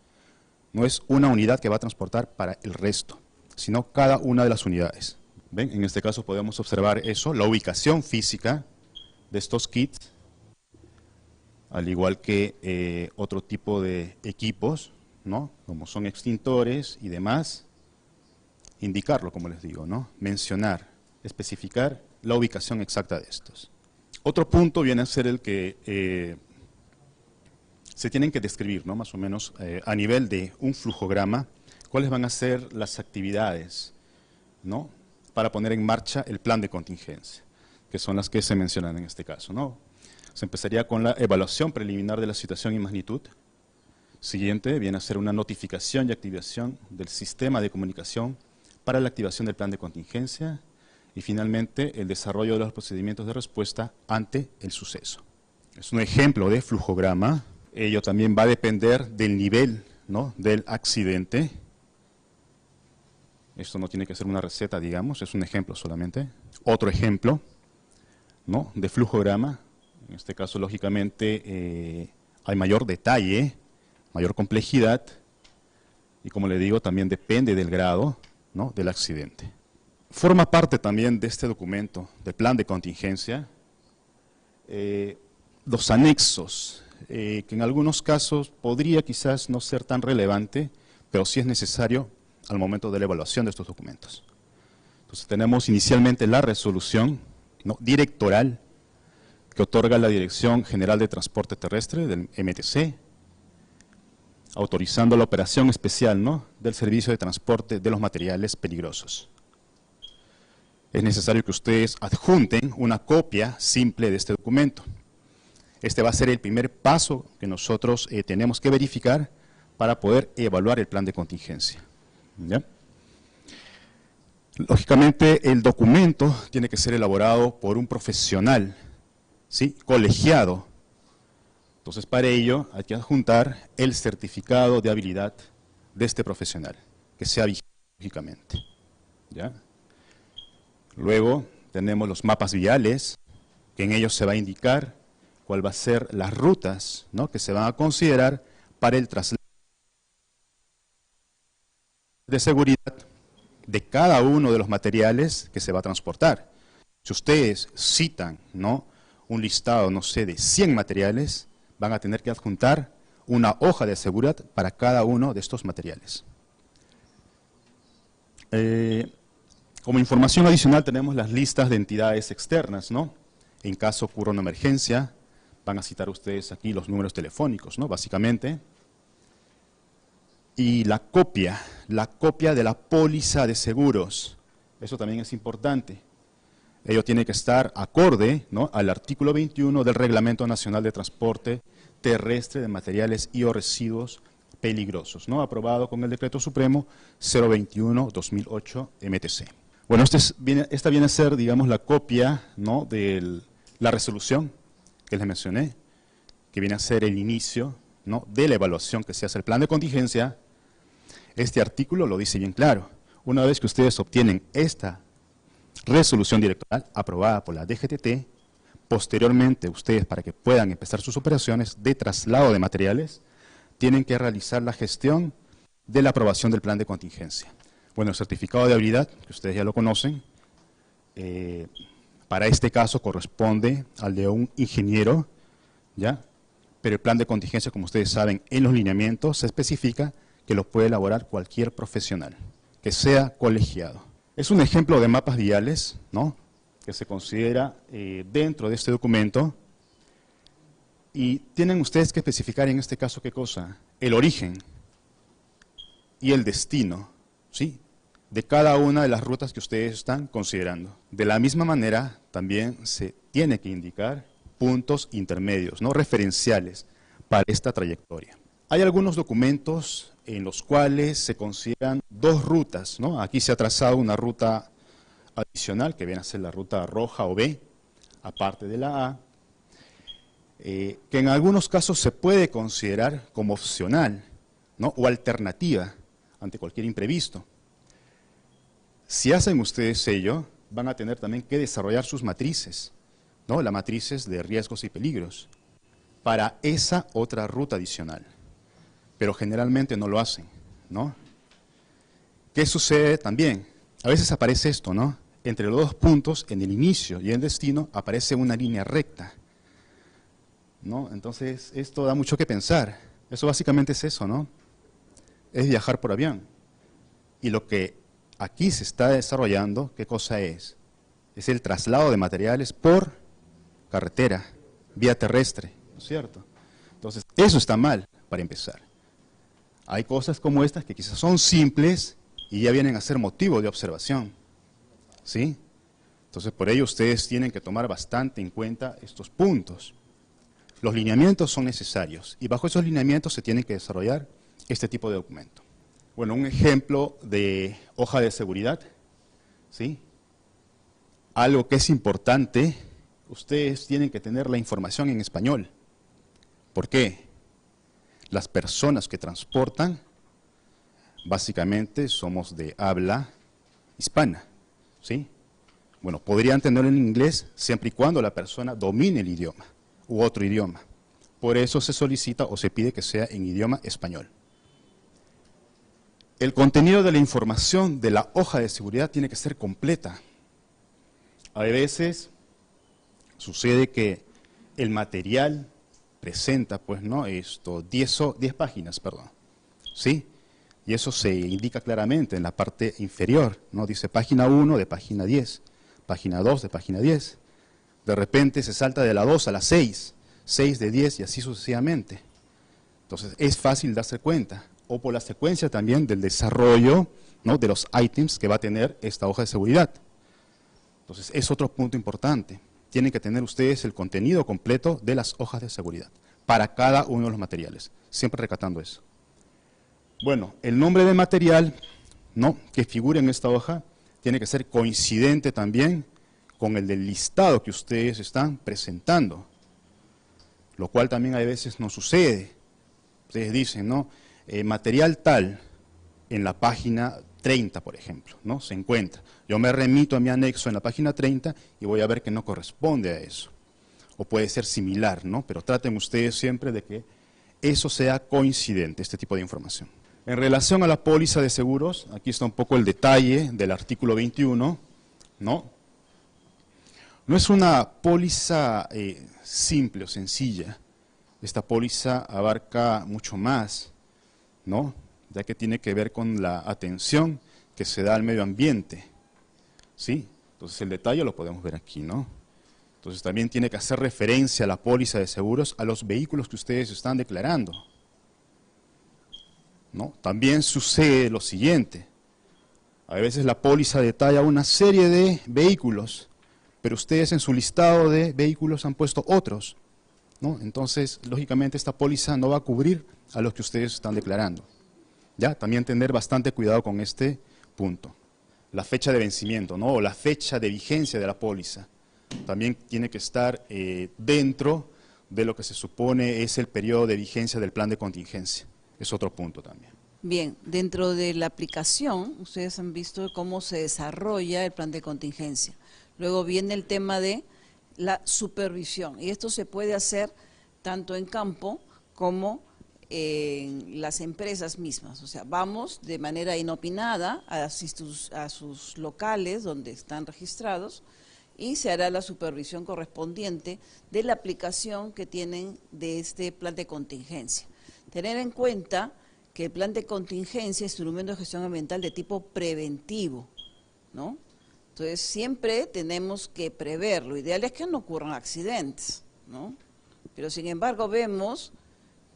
No es una unidad que va a transportar para el resto, sino cada una de las unidades. ¿Ven? En este caso podemos observar eso, la ubicación física de estos kits, al igual que otro tipo de equipos, ¿no? Como son extintores y demás, indicarlo, como les digo, ¿no? Mencionar, especificar la ubicación exacta de estos. Otro punto viene a ser el que se tienen que describir, ¿no? Más o menos a nivel de un flujograma, cuáles van a ser las actividades, ¿no? Para poner en marcha el plan de contingencia, que son las que se mencionan en este caso, ¿no? Se empezaría con la evaluación preliminar de la situación y magnitud. Siguiente viene a ser una notificación y activación del sistema de comunicación para la activación del plan de contingencia. Y finalmente, el desarrollo de los procedimientos de respuesta ante el suceso. Es un ejemplo de flujograma. Ello también va a depender del nivel, ¿no? Del accidente. Esto no tiene que ser una receta, digamos, es un ejemplo solamente. Otro ejemplo, ¿no? De flujograma. En este caso, lógicamente, hay mayor detalle, mayor complejidad. Y como le digo, también depende del grado, ¿no? Del accidente. Forma parte también de este documento, del plan de contingencia, los anexos, que en algunos casos podría quizás no ser tan relevante, pero sí es necesario al momento de la evaluación de estos documentos. Entonces tenemos inicialmente la resolución, ¿no? Directoral que otorga la Dirección General de Transporte Terrestre del MTC, autorizando la operación especial, ¿no? Del servicio de transporte de los materiales peligrosos. Es necesario que ustedes adjunten una copia simple de este documento. Este va a ser el primer paso que nosotros tenemos que verificar para poder evaluar el plan de contingencia. ¿Ya? Lógicamente, el documento tiene que ser elaborado por un profesional, ¿sí? Colegiado. Entonces, para ello hay que adjuntar el certificado de habilidad de este profesional, que sea vigente, lógicamente. ¿Ya? Luego tenemos los mapas viales, que en ellos se va a indicar cuál va a ser las rutas, ¿no? Que se van a considerar para el traslado de seguridad de cada uno de los materiales que se va a transportar. Si ustedes citan, ¿no? Un listado, no sé, de 100 materiales, van a tener que adjuntar una hoja de seguridad para cada uno de estos materiales. Como información adicional tenemos las listas de entidades externas, ¿no? En caso ocurra una emergencia, van a citar ustedes aquí los números telefónicos, ¿no? Básicamente. Y la copia de la póliza de seguros, eso también es importante. Ello tiene que estar acorde, ¿no? Al artículo 21 del Reglamento Nacional de Transporte Terrestre de Materiales y o Residuos Peligrosos, ¿no? Aprobado con el Decreto Supremo 021-2008 MTC. Bueno, esta viene a ser, digamos, la copia, ¿no? De la resolución que les mencioné, que viene a ser el inicio, ¿no? De la evaluación que se hace el plan de contingencia. Este artículo lo dice bien claro. Una vez que ustedes obtienen esta resolución directoral aprobada por la DGTT, posteriormente ustedes, para que puedan empezar sus operaciones de traslado de materiales, tienen que realizar la gestión de la aprobación del plan de contingencia. Bueno, el certificado de habilidad, que ustedes ya lo conocen, para este caso corresponde al de un ingeniero, ¿ya? Pero el plan de contingencia, como ustedes saben, en los lineamientos se especifica que lo puede elaborar cualquier profesional, que sea colegiado. Es un ejemplo de mapas viales, ¿no? Que se considera dentro de este documento, y tienen ustedes que especificar en este caso ¿qué cosa? El origen y el destino, ¿sí? De cada una de las rutas que ustedes están considerando. De la misma manera, también se tiene que indicar puntos intermedios, ¿no? Referenciales para esta trayectoria. Hay algunos documentos en los cuales se consideran dos rutas, ¿no? Aquí se ha trazado una ruta adicional, que viene a ser la ruta roja o B, aparte de la A, que en algunos casos se puede considerar como opcional, ¿no? O alternativa ante cualquier imprevisto. Si hacen ustedes ello, van a tener también que desarrollar sus matrices ¿no? Las matrices de riesgos y peligros para esa otra ruta adicional. Pero generalmente no lo hacen, ¿no? ¿Qué sucede también? A veces aparece esto, ¿no? Entre los dos puntos, en el inicio y el destino, aparece una línea recta, ¿no? Entonces, esto da mucho que pensar. Eso básicamente es eso, ¿no? Es viajar por avión. Y lo que aquí se está desarrollando, ¿qué cosa es? Es el traslado de materiales por carretera, vía terrestre, ¿no es cierto? Entonces, eso está mal, para empezar. Hay cosas como estas que quizás son simples y ya vienen a ser motivo de observación, ¿sí? Entonces, por ello ustedes tienen que tomar bastante en cuenta estos puntos. Los lineamientos son necesarios y bajo esos lineamientos se tiene que desarrollar este tipo de documento. Bueno, un ejemplo de hoja de seguridad, ¿sí? Algo que es importante, ustedes tienen que tener la información en español. ¿Por qué? Las personas que transportan, básicamente somos de habla hispana, ¿sí? Bueno, podrían tenerlo en inglés siempre y cuando la persona domine el idioma u otro idioma. Por eso se solicita o se pide que sea en idioma español. El contenido de la información de la hoja de seguridad tiene que ser completa. A veces sucede que el material presenta, pues, ¿no? 10 páginas, perdón, ¿sí? Y eso se indica claramente en la parte inferior, ¿no? Dice página 1 de página 10, página 2 de página 10. De repente se salta de la 2 a la 6, 6 de 10 y así sucesivamente. Entonces es fácil darse cuenta, o por la secuencia también del desarrollo, ¿no? De los ítems que va a tener esta hoja de seguridad. Entonces es otro punto importante. Tienen que tener ustedes el contenido completo de las hojas de seguridad para cada uno de los materiales, siempre recatando eso. Bueno, el nombre del material, ¿no? Que figure en esta hoja tiene que ser coincidente también con el del listado que ustedes están presentando, lo cual también a veces no sucede. Ustedes dicen, ¿no? Material tal en la página 30, por ejemplo, ¿no? Se encuentra. Yo me remito a mi anexo en la página 30 y voy a ver que no corresponde a eso. O puede ser similar, ¿no? Pero traten ustedes siempre de que eso sea coincidente, este tipo de información. En relación a la póliza de seguros, aquí está un poco el detalle del artículo 21, ¿no? No es una póliza simple o sencilla. Esta póliza abarca mucho más, ¿no? Ya que tiene que ver con la atención que se da al medio ambiente, ¿sí? Entonces el detalle lo podemos ver aquí, ¿no? Entonces también tiene que hacer referencia a la póliza de seguros a los vehículos que ustedes están declarando, ¿no? También sucede lo siguiente, a veces la póliza detalla una serie de vehículos, pero ustedes en su listado de vehículos han puesto otros, ¿no? Entonces, lógicamente esta póliza no va a cubrir a los que ustedes están declarando. ¿Ya? También tener bastante cuidado con este punto. La fecha de vencimiento, ¿no? O la fecha de vigencia de la póliza. También tiene que estar dentro de lo que se supone es el periodo de vigencia del plan de contingencia. Es otro punto también. Bien, dentro de la aplicación, ustedes han visto cómo se desarrolla el plan de contingencia. Luego viene el tema de la supervisión, y esto se puede hacer tanto en campo como en las empresas mismas. O sea, vamos de manera inopinada a sus locales donde están registrados y se hará la supervisión correspondiente de la aplicación que tienen de este plan de contingencia. Tener en cuenta que el plan de contingencia es un instrumento de gestión ambiental de tipo preventivo, ¿no? Entonces siempre tenemos que prever, lo ideal es que no ocurran accidentes, ¿no? Pero sin embargo vemos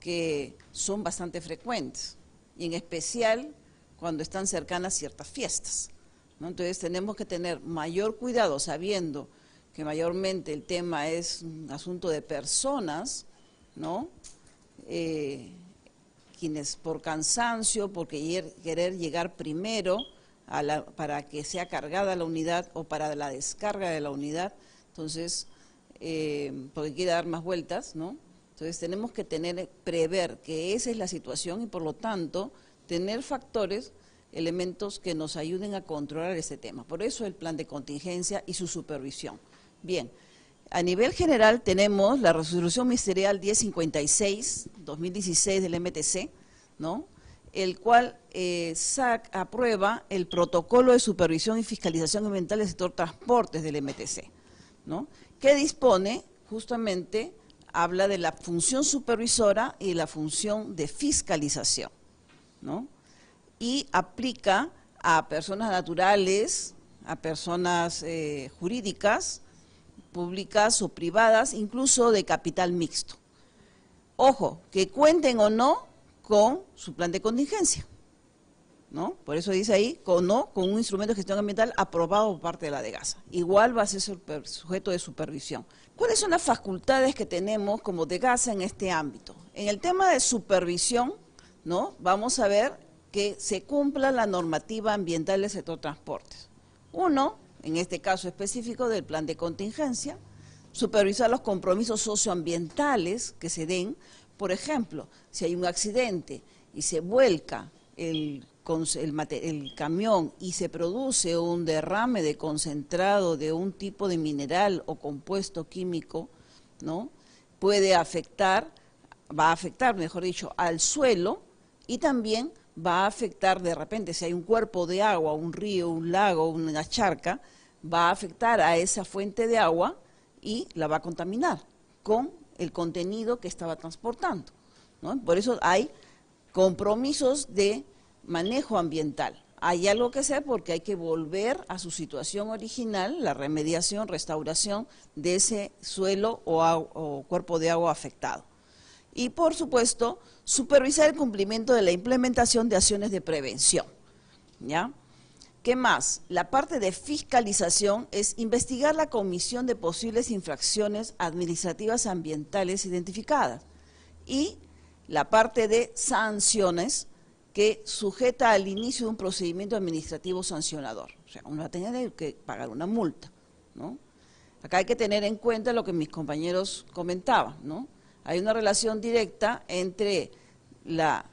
que son bastante frecuentes, y en especial cuando están cercanas ciertas fiestas, ¿no? Entonces tenemos que tener mayor cuidado sabiendo que mayormente el tema es un asunto de personas, ¿no? Quienes por cansancio, por querer llegar primero para que sea cargada la unidad o para la descarga de la unidad, entonces, porque quiere dar más vueltas, ¿no? Entonces tenemos que prever que esa es la situación y por lo tanto tener factores, elementos que nos ayuden a controlar ese tema. Por eso el plan de contingencia y su supervisión. Bien, A nivel general tenemos la resolución ministerial 1056-2016 del MTC, ¿no? El cual SAC aprueba el protocolo de supervisión y fiscalización ambiental del sector transportes del MTC, ¿no? Que dispone, justamente, habla de la función supervisora y la función de fiscalización, ¿no? Y aplica a personas naturales, a personas jurídicas, públicas o privadas, incluso de capital mixto. Ojo, que cuenten o no con su plan de contingencia, ¿no? Por eso dice ahí, con un instrumento de gestión ambiental aprobado por parte de la DEGASA. Igual va a ser sujeto de supervisión. ¿Cuáles son las facultades que tenemos como DEGASA en este ámbito? En el tema de supervisión, ¿no? Vamos a ver que se cumpla la normativa ambiental del sector transportes. Uno, en este caso específico del plan de contingencia, supervisar los compromisos socioambientales que se den. Por ejemplo, si hay un accidente y se vuelca el camión y se produce un derrame de concentrado de un tipo de mineral o compuesto químico, ¿no? Va a afectar, mejor dicho, al suelo, y también va a afectar de repente, si hay un cuerpo de agua, un río, un lago, una charca, va a afectar a esa fuente de agua y la va a contaminar con el contenido que estaba transportando, ¿no? Por eso hay compromisos de manejo ambiental. Hay algo que hacer porque hay que volver a su situación original, la remediación, restauración de ese suelo o cuerpo de agua afectado. Y, por supuesto, supervisar el cumplimiento de la implementación de acciones de prevención, ¿ya? ¿Qué más? La parte de fiscalización es investigar la comisión de posibles infracciones administrativas ambientales identificadas, y la parte de sanciones, que sujeta al inicio de un procedimiento administrativo sancionador. O sea, uno va a tener que pagar una multa, ¿no? Acá hay que tener en cuenta lo que mis compañeros comentaban, ¿no? Hay una relación directa entre la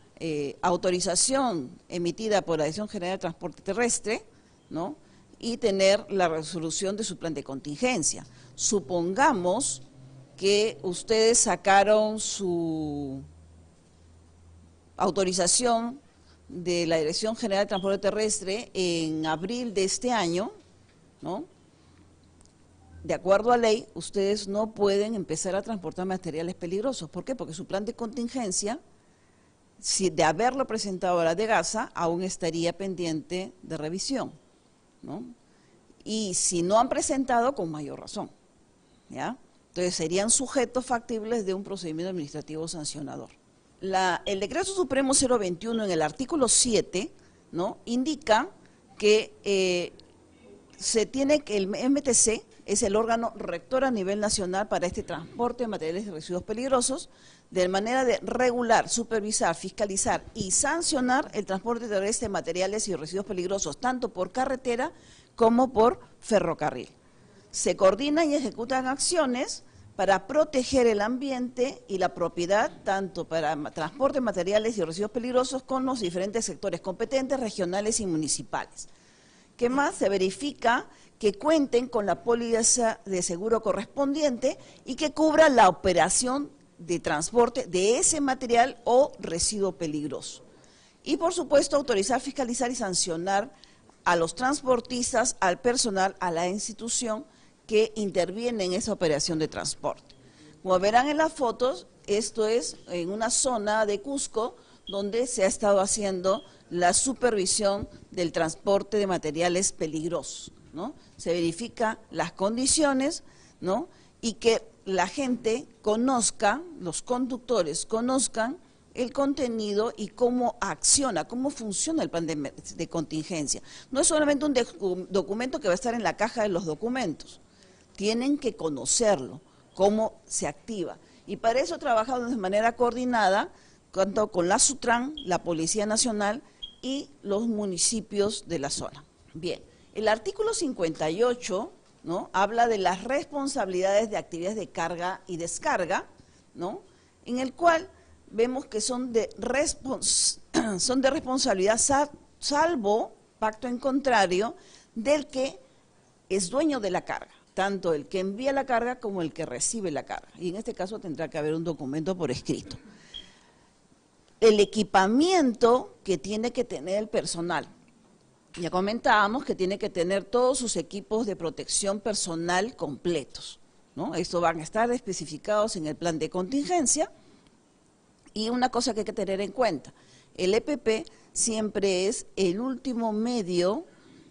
autorización emitida por la Dirección General de Transporte Terrestre, ¿no? Y tener la resolución de su plan de contingencia. Supongamos que ustedes sacaron su autorización de la Dirección General de Transporte Terrestre en abril de este año, ¿no? De acuerdo a ley, ustedes no pueden empezar a transportar materiales peligrosos. ¿Por qué? Porque su plan de contingencia, si de haberlo presentado a la DEGASA, aún estaría pendiente de revisión, ¿no? Y si no han presentado, con mayor razón, ¿ya? Entonces serían sujetos factibles de un procedimiento administrativo sancionador. El Decreto Supremo 021, en el artículo 7, ¿no? Indica que el MTC es el órgano rector a nivel nacional para este transporte de materiales y residuos peligrosos, de manera de regular, supervisar, fiscalizar y sancionar el transporte terrestre de materiales y residuos peligrosos, tanto por carretera como por ferrocarril. Se coordinan y ejecutan acciones para proteger el ambiente y la propiedad, tanto para transporte de materiales y residuos peligrosos con los diferentes sectores competentes, regionales y municipales. ¿Qué más? Se verifica que cuenten con la póliza de seguro correspondiente y que cubra la operación de transporte de ese material o residuo peligroso. Y, por supuesto, autorizar, fiscalizar y sancionar a los transportistas, al personal, a la institución que interviene en esa operación de transporte. Como verán en las fotos, esto es en una zona de Cusco donde se ha estado haciendo la supervisión del transporte de materiales peligrosos, ¿no? Se verifica las condiciones, ¿no? Y que la gente conozca, los conductores conozcan el contenido y cómo acciona, cómo funciona el plan de contingencia. No es solamente un documento que va a estar en la caja de los documentos, tienen que conocerlo, cómo se activa. Y para eso trabajamos de manera coordinada, tanto con la SUTRAN, la Policía Nacional y los municipios de la zona. Bien, el artículo 58, ¿no? Habla de las responsabilidades de actividades de carga y descarga, ¿no? En el cual vemos que son de responsabilidad salvo pacto en contrario del que es dueño de la carga. tanto el que envía la carga como el que recibe la carga. Y en este caso tendrá que haber un documento por escrito. El equipamiento que tiene que tener el personal. Ya comentábamos que tiene que tener todos sus equipos de protección personal completos, ¿no? Estos van a estar especificados en el plan de contingencia. Y una cosa que hay que tener en cuenta, el EPP siempre es el último medio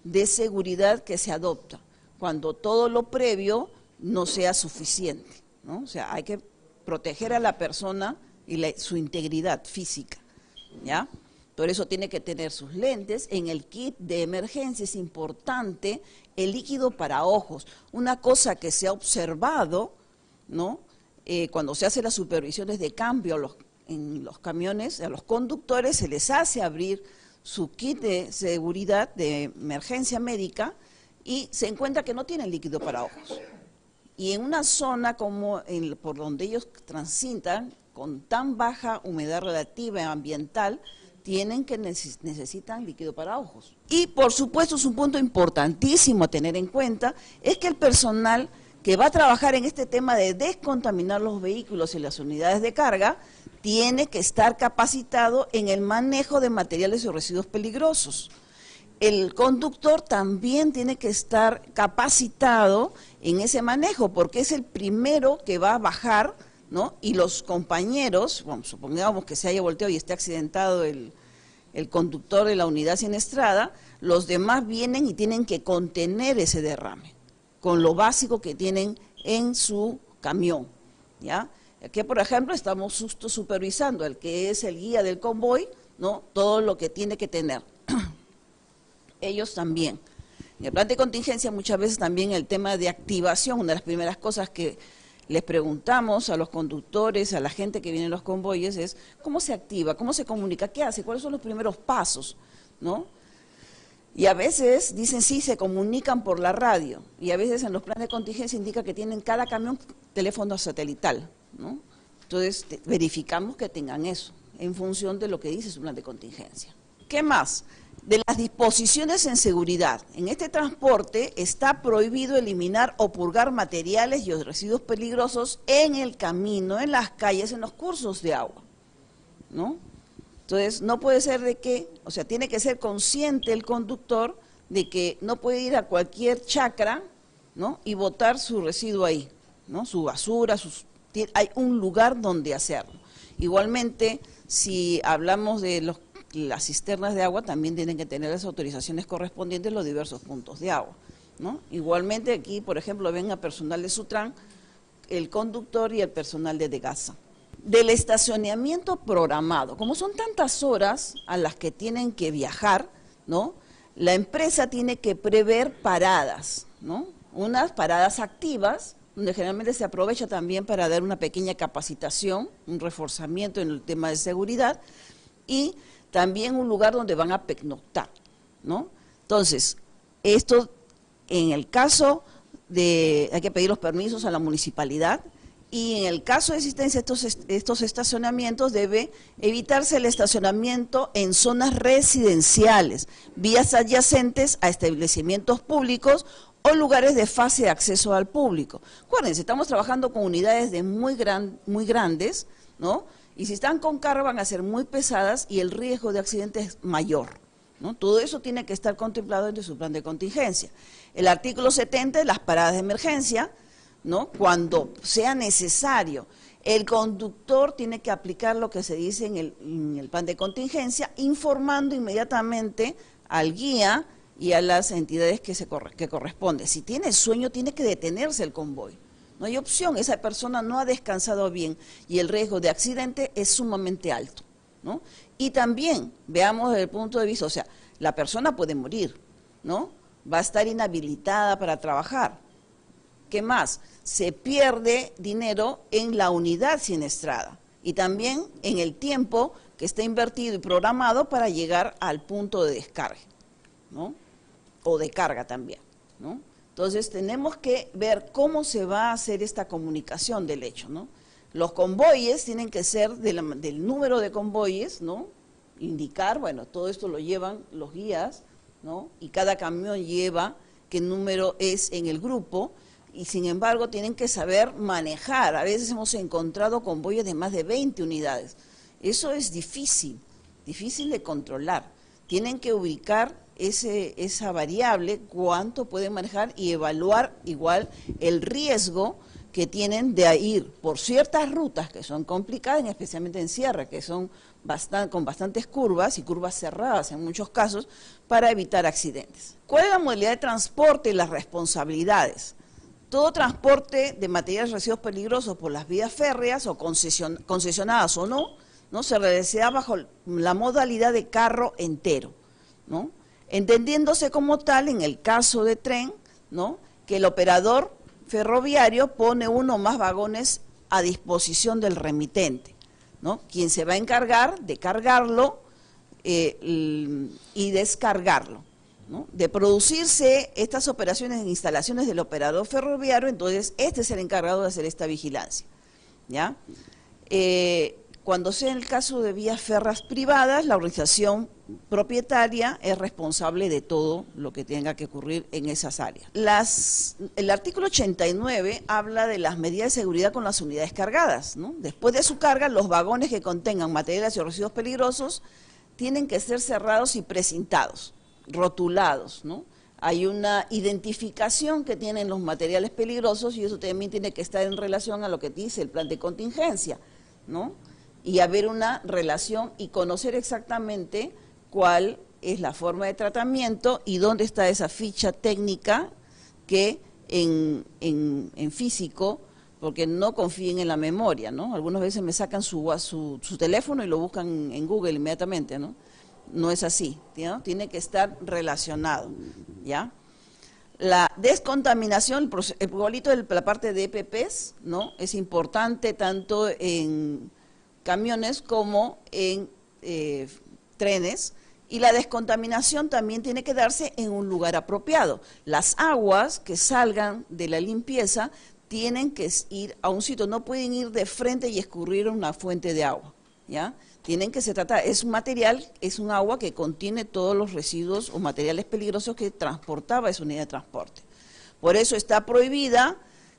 de seguridad que se adopta, cuando todo lo previo no sea suficiente, ¿no? O sea, hay que proteger a la persona y su integridad física, ¿ya? Por eso tiene que tener sus lentes. En el kit de emergencia es importante el líquido para ojos. Una cosa que se ha observado, ¿no? Cuando se hacen las supervisiones de cambio en los camiones, a los conductores se les hace abrir su kit de seguridad de emergencia médica y se encuentra que no tienen líquido para ojos. Y en una zona como por donde ellos transitan, con tan baja humedad relativa ambiental, necesitan líquido para ojos. Y por supuesto es un punto importantísimo a tener en cuenta, es que el personal que va a trabajar en este tema de descontaminar los vehículos y las unidades de carga, tiene que estar capacitado en el manejo de materiales o residuos peligrosos. El conductor también tiene que estar capacitado en ese manejo, porque es el primero que va a bajar, ¿no? Y los compañeros, bueno, supongamos que se haya volteado y esté accidentado el conductor de la unidad siniestrada, los demás vienen y tienen que contener ese derrame, con lo básico que tienen en su camión, ¿ya? Aquí, por ejemplo, estamos justo supervisando el que es el guía del convoy, ¿no? Todo lo que tiene que tener. Ellos también. En el plan de contingencia muchas veces también el tema de activación, una de las primeras cosas que les preguntamos a los conductores, a la gente que viene en los convoyes es ¿cómo se activa? ¿Cómo se comunica? ¿Qué hace? ¿Cuáles son los primeros pasos? ¿No? Y a veces dicen sí, se comunican por la radio, y a veces en los planes de contingencia indica que tienen cada camión teléfono satelital, ¿no? Entonces verificamos que tengan eso, en función de lo que dice su plan de contingencia. ¿Qué más? De las disposiciones en seguridad. En este transporte está prohibido eliminar o purgar materiales y residuos peligrosos en el camino, en las calles, en los cursos de agua, ¿no? Entonces, no puede ser de que, o sea, tiene que ser consciente el conductor de que no puede ir a cualquier chacra, ¿no? Y botar su residuo ahí, ¿no? Su basura, hay un lugar donde hacerlo. Igualmente, si hablamos de las cisternas de agua, también tienen que tener las autorizaciones correspondientes en los diversos puntos de agua, ¿no? Igualmente aquí, por ejemplo, ven a personal de Sutran, el conductor y el personal de Degasa. Del estacionamiento programado, como son tantas horas a las que tienen que viajar, ¿no? La empresa tiene que prever paradas, ¿no? Unas paradas activas, donde generalmente se aprovecha también para dar una pequeña capacitación, un reforzamiento en el tema de seguridad, y también un lugar donde van a pernoctar, ¿no? Entonces, esto en el caso hay que pedir los permisos a la municipalidad, y en el caso de existencia de estos estacionamientos debe evitarse el estacionamiento en zonas residenciales, vías adyacentes a establecimientos públicos o lugares de fácil acceso al público. Acuérdense, estamos trabajando con unidades de muy grandes, ¿no? Y si están con carga van a ser muy pesadas y el riesgo de accidente es mayor, ¿no? Todo eso tiene que estar contemplado en su plan de contingencia. El artículo 70, las paradas de emergencia, ¿no? Cuando sea necesario, el conductor tiene que aplicar lo que se dice en el plan de contingencia, informando inmediatamente al guía y a las entidades que corresponde. Si tiene sueño, tiene que detenerse el convoy. No hay opción, esa persona no ha descansado bien y el riesgo de accidente es sumamente alto, ¿no? Y también, veamos desde el punto de vista, o sea, la persona puede morir, ¿no? Va a estar inhabilitada para trabajar. ¿Qué más? Se pierde dinero en la unidad siniestrada y también en el tiempo que está invertido y programado para llegar al punto de descarga, ¿no? O de carga también, ¿no? Entonces tenemos que ver cómo se va a hacer esta comunicación del hecho, ¿no? Los convoyes tienen que ser del número de convoyes, ¿no? Indicar, bueno, todo esto lo llevan los guías, ¿no? Y cada camión lleva qué número es en el grupo. y sin embargo tienen que saber manejar. A veces hemos encontrado convoyes de más de 20 unidades. Eso es difícil de controlar. Tienen que ubicar esa variable, cuánto pueden manejar y evaluar igual el riesgo que tienen de ir por ciertas rutas que son complicadas, especialmente en sierra, que son con bastantes curvas y curvas cerradas en muchos casos, para evitar accidentes. ¿Cuál es la modalidad de transporte y las responsabilidades? Todo transporte de materiales residuos peligrosos por las vías férreas o concesionadas o no, se realizará bajo la modalidad de carro entero, ¿no? Entendiéndose como tal, en el caso de tren, ¿no?, que el operador ferroviario pone uno o más vagones a disposición del remitente, ¿no?, quien se va a encargar de cargarlo y descargarlo, ¿no? De producirse estas operaciones en instalaciones del operador ferroviario, entonces este es el encargado de hacer esta vigilancia, ¿ya? Cuando sea el caso de vías férreas privadas, la organización propietaria es responsable de todo lo que tenga que ocurrir en esas áreas. El artículo 89 habla de las medidas de seguridad con las unidades cargadas, ¿no? Después de su carga, los vagones que contengan materiales y residuos peligrosos tienen que ser cerrados y precintados, rotulados, ¿no? Hay una identificación que tienen los materiales peligrosos y eso también tiene que estar en relación a lo que dice el plan de contingencia, ¿no? Y haber una relación y conocer exactamente cuál es la forma de tratamiento y dónde está esa ficha técnica que en físico, porque no confíen en la memoria, ¿no? Algunas veces me sacan su teléfono y lo buscan en Google inmediatamente, ¿no? No es así, ¿no? Tiene que estar relacionado, ¿ya? La descontaminación, el igualito de la parte de EPPs, ¿no?, es importante tanto en camiones como en trenes, y la descontaminación también tiene que darse en un lugar apropiado. Las aguas que salgan de la limpieza tienen que ir a un sitio, no pueden ir de frente y escurrir una fuente de agua, ¿ya? Tienen que se trata, es un material, es un agua que contiene todos los residuos o materiales peligrosos que transportaba esa unidad de transporte. Por eso está prohibida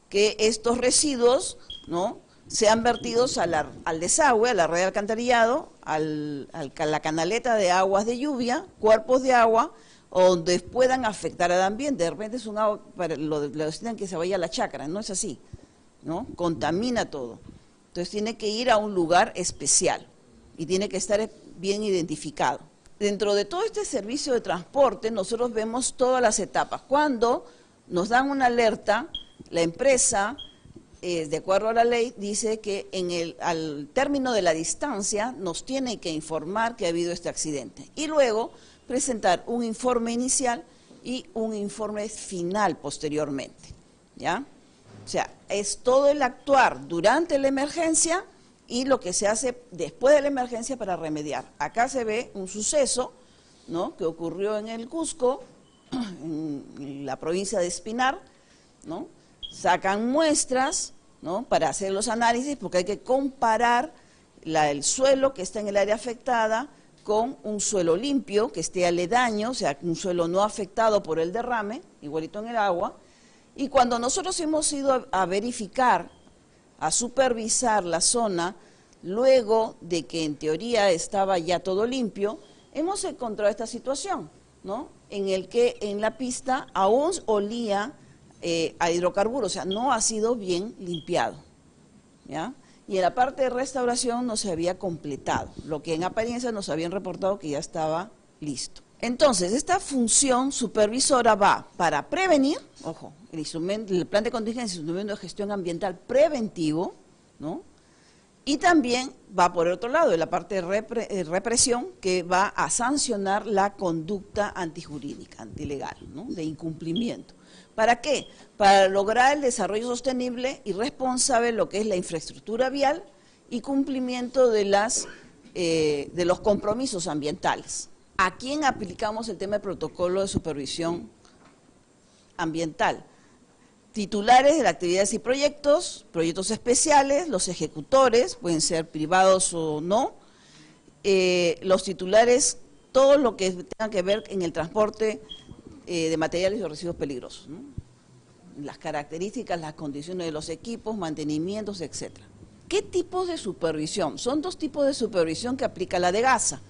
que estos residuos, ¿no?, sean vertidos al desagüe, a la red de alcantarillado, a la canaleta de aguas de lluvia, cuerpos de agua, donde puedan afectar al ambiente. De repente es un agua, lo destinan que se vaya a la chacra, no es así, ¿no? Contamina todo. Entonces tiene que ir a un lugar especial y tiene que estar bien identificado. Dentro de todo este servicio de transporte, nosotros vemos todas las etapas. Cuando nos dan una alerta, la empresa, de acuerdo a la ley, dice que al término de la distancia nos tiene que informar que ha habido este accidente y luego presentar un informe inicial y un informe final posteriormente, ¿ya? O sea, es todo el actuar durante la emergencia y lo que se hace después de la emergencia para remediar. Acá se ve un suceso, ¿no?, que ocurrió en el Cusco, en la provincia de Espinar, ¿no? Sacan muestras, ¿no?, para hacer los análisis, porque hay que comparar el suelo que está en el área afectada con un suelo limpio, que esté aledaño, o sea, un suelo no afectado por el derrame, igualito en el agua. Y cuando nosotros hemos ido a verificar, a supervisar la zona, luego de que en teoría estaba ya todo limpio, hemos encontrado esta situación, ¿no?, en el que en la pista aún olía a hidrocarburos, o sea, no ha sido bien limpiado, ¿ya? Y en la parte de restauración no se había completado, lo que en apariencia nos habían reportado que ya estaba listo. Entonces, esta función supervisora va para prevenir, ojo, el plan de contingencia es un instrumento de gestión ambiental preventivo, ¿no? Y también va por el otro lado, de la parte de represión, que va a sancionar la conducta antijurídica, antilegal, ¿no?, de incumplimiento. ¿Para qué? Para lograr el desarrollo sostenible y responsable de lo que es la infraestructura vial y cumplimiento de los compromisos ambientales. ¿A quién aplicamos el tema de protocolo de supervisión ambiental? Titulares de las actividades y proyectos especiales, los ejecutores, pueden ser privados o no, los titulares, todo lo que tenga que ver en el transporte de materiales y residuos peligrosos, ¿no? las características, las condiciones de los equipos, mantenimientos, etcétera. ¿Qué tipos de supervisión? Son dos tipos de supervisión que aplica la DEGASA.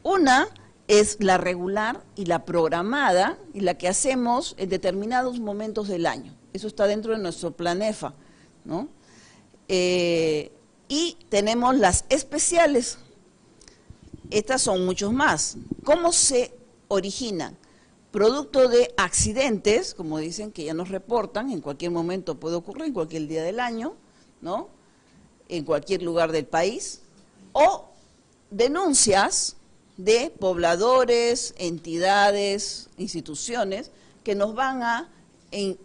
Una es la regular y la programada, y la que hacemos en determinados momentos del año. Eso está dentro de nuestro plan EFA, ¿no? Y tenemos las especiales. Estas son muchos más. ¿Cómo se originan? Producto de accidentes, como dicen, que ya nos reportan, en cualquier momento puede ocurrir, en cualquier día del año, ¿no? En cualquier lugar del país, o denuncias de pobladores, entidades, instituciones, que nos van a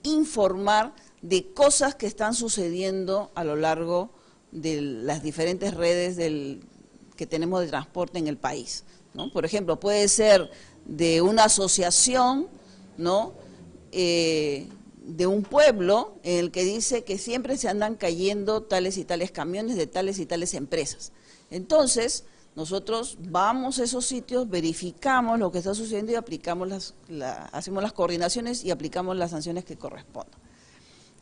informar de cosas que están sucediendo a lo largo de las diferentes redes que tenemos de transporte en el país, ¿no? Por ejemplo, puede ser de una asociación, ¿no? De un pueblo en el que dice que siempre se andan cayendo tales y tales camiones de tales y tales empresas. Entonces, nosotros vamos a esos sitios, verificamos lo que está sucediendo y aplicamos hacemos las coordinaciones y aplicamos las sanciones que correspondan.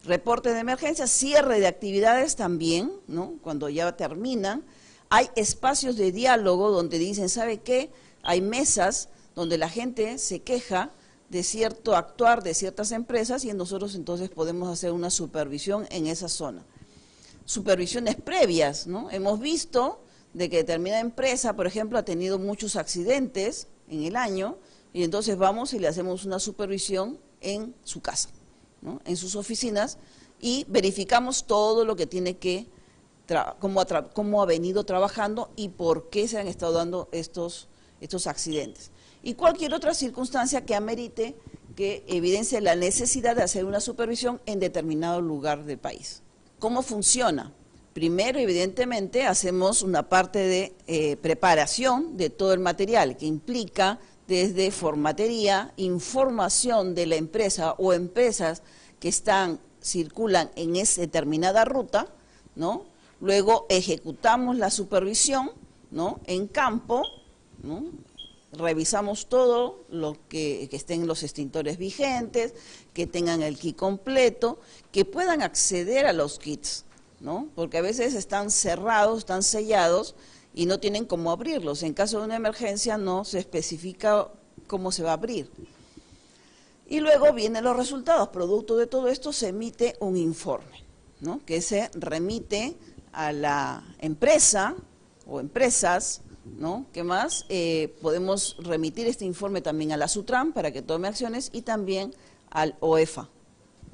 Reporte de emergencia, cierre de actividades también, ¿no? Cuando ya terminan, hay espacios de diálogo donde dicen, ¿sabe qué? Hay mesas donde la gente se queja de cierto actuar de ciertas empresas y nosotros entonces podemos hacer una supervisión en esa zona. Supervisiones previas, ¿no? Hemos visto de que determinada empresa, por ejemplo, ha tenido muchos accidentes en el año y entonces vamos y le hacemos una supervisión en su casa, ¿no? En sus oficinas, y verificamos todo lo que tiene que, cómo ha venido trabajando y por qué se han estado dando estos accidentes. Y cualquier otra circunstancia que amerite que evidencie la necesidad de hacer una supervisión en determinado lugar del país. ¿Cómo funciona? Primero, evidentemente, hacemos una parte de preparación de todo el material, que implica desde formatería, información de la empresa o empresas que circulan en esa determinada ruta, ¿no? Luego ejecutamos la supervisión, ¿no? En campo, ¿no? Revisamos todo lo que estén los extintores vigentes, que tengan el kit completo, que puedan acceder a los kits, ¿no? Porque a veces están cerrados, están sellados y no tienen cómo abrirlos. En caso de una emergencia no se especifica cómo se va a abrir. Y luego vienen los resultados. Producto de todo esto se emite un informe, ¿no? Que se remite a la empresa o empresas, ¿no? ¿Qué más? Podemos remitir este informe también a la SUTRAN para que tome acciones y también al OEFA.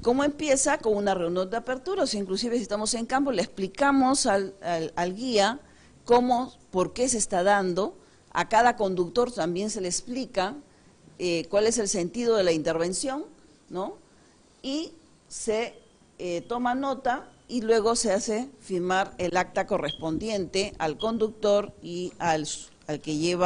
¿Cómo empieza? Con una reunión de apertura, o sea, inclusive si estamos en campo le explicamos al guía por qué se está dando, a cada conductor también se le explica cuál es el sentido de la intervención, ¿no? Y se toma nota y luego se hace firmar el acta correspondiente al conductor y al que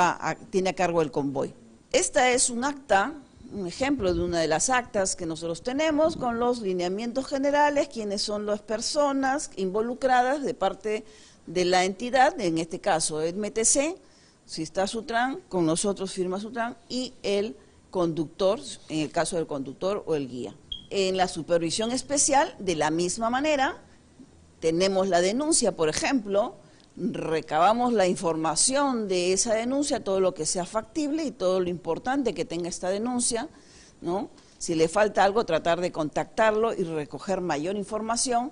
tiene a cargo el convoy. Esta es un acta, un ejemplo de una de las actas que nosotros tenemos con los lineamientos generales, quiénes son las personas involucradas de parte de la entidad, en este caso el MTC, si está SUTRAN, con nosotros firma SUTRAN, y el conductor, en el caso del conductor o el guía. En la supervisión especial, de la misma manera, tenemos la denuncia, por ejemplo, recabamos la información de esa denuncia, todo lo que sea factible y todo lo importante que tenga esta denuncia, ¿no? Si le falta algo, tratar de contactarlo y recoger mayor información,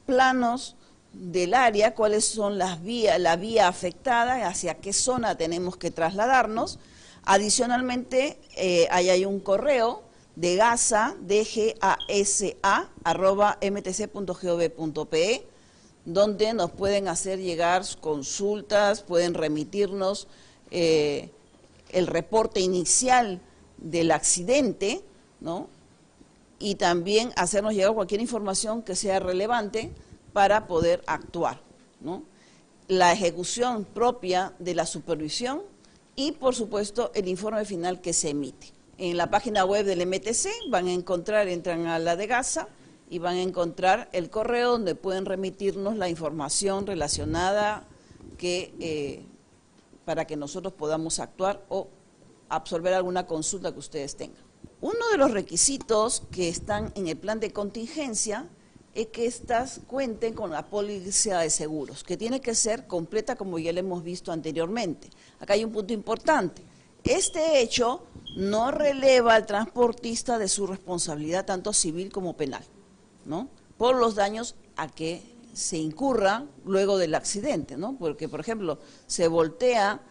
planos del área, cuáles son la vía afectada, hacia qué zona tenemos que trasladarnos. Adicionalmente, ahí hay un correo de gasa, dgasa@mtc.gov.pe, donde nos pueden hacer llegar consultas, pueden remitirnos el reporte inicial del accidente, ¿no? Y también hacernos llegar cualquier información que sea relevante para poder actuar, ¿no? La ejecución propia de la supervisión y, por supuesto, el informe final que se emite. En la página web del MTC van a encontrar, entran a la de Gasa y van a encontrar el correo donde pueden remitirnos la información relacionada para que nosotros podamos actuar o absorber alguna consulta que ustedes tengan. Uno de los requisitos que están en el plan de contingencia es que éstas cuenten con la póliza de seguros, que tiene que ser completa como ya lo hemos visto anteriormente. Acá hay un punto importante. Este hecho no releva al transportista de su responsabilidad tanto civil como penal, ¿no? Por los daños a que se incurra luego del accidente, ¿no? Porque, por ejemplo, se voltea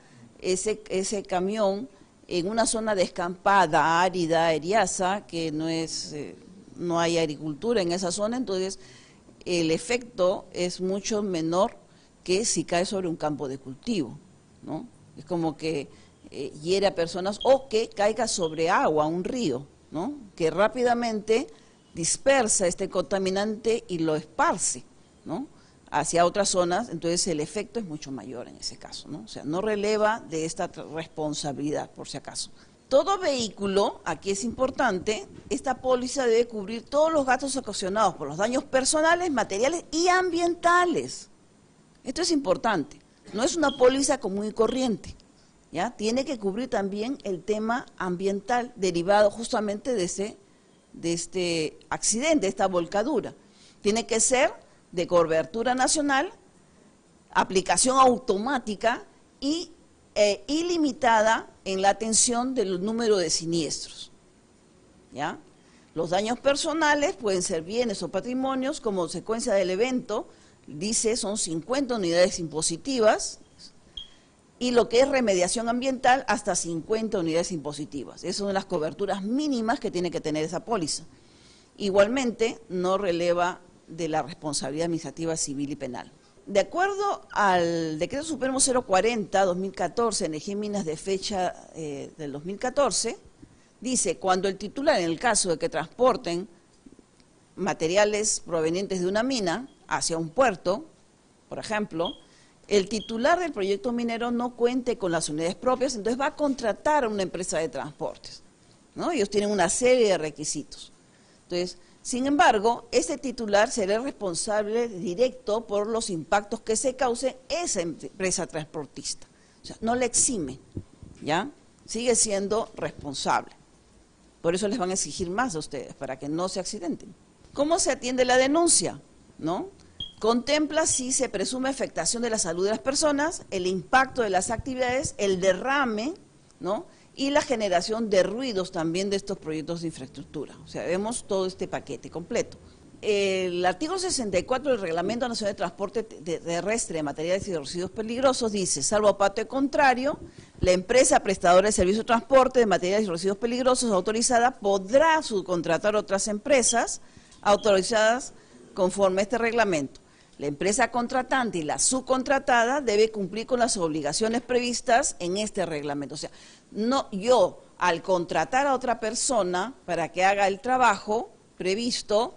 ese camión en una zona descampada, árida, eriaza, que no hay agricultura en esa zona, entonces el efecto es mucho menor que si cae sobre un campo de cultivo, ¿no? Es como que hiere a personas, o que caiga sobre agua, un río, ¿no? Que rápidamente dispersa este contaminante y lo esparce, ¿no? Hacia otras zonas, entonces el efecto es mucho mayor en ese caso, ¿no? O sea, no releva de esta responsabilidad, por si acaso. Todo vehículo, aquí es importante, esta póliza debe cubrir todos los gastos ocasionados por los daños personales, materiales y ambientales. Esto es importante, no es una póliza común y corriente, ¿ya? Tiene que cubrir también el tema ambiental derivado justamente de este accidente, de esta volcadura. Tiene que ser de cobertura nacional, aplicación automática y ilimitada en la atención del número de siniestros, ¿ya? Los daños personales pueden ser bienes o patrimonios como consecuencia del evento, dice son 50 unidades impositivas, y lo que es remediación ambiental hasta 50 unidades impositivas. Esas son las coberturas mínimas que tiene que tener esa póliza. Igualmente, no releva de la responsabilidad administrativa civil y penal. De acuerdo al Decreto Supremo 040-2014, Energía y Minas de fecha del 2014, dice, cuando el titular, en el caso de que transporten materiales provenientes de una mina hacia un puerto, por ejemplo, el titular del proyecto minero no cuente con las unidades propias, entonces va a contratar a una empresa de transportes, ¿no? Ellos tienen una serie de requisitos. Entonces, sin embargo, este titular será responsable directo por los impactos que se cause esa empresa transportista. O sea, no le exime, ¿ya? Sigue siendo responsable. Por eso les van a exigir más a ustedes, para que no se accidenten. ¿Cómo se atiende la denuncia? ¿No? Contempla si se presume afectación de la salud de las personas, el impacto de las actividades, el derrame, ¿no? Y la generación de ruidos también de estos proyectos de infraestructura. O sea, vemos todo este paquete completo. El artículo 64 del Reglamento Nacional de Transporte Terrestre de Materiales y Residuos Peligrosos dice, salvo parte contrario, la empresa prestadora de servicio de transporte de materiales y residuos peligrosos autorizada podrá subcontratar otras empresas autorizadas conforme a este reglamento. La empresa contratante y la subcontratada debe cumplir con las obligaciones previstas en este reglamento. O sea, no, yo al contratar a otra persona para que haga el trabajo previsto,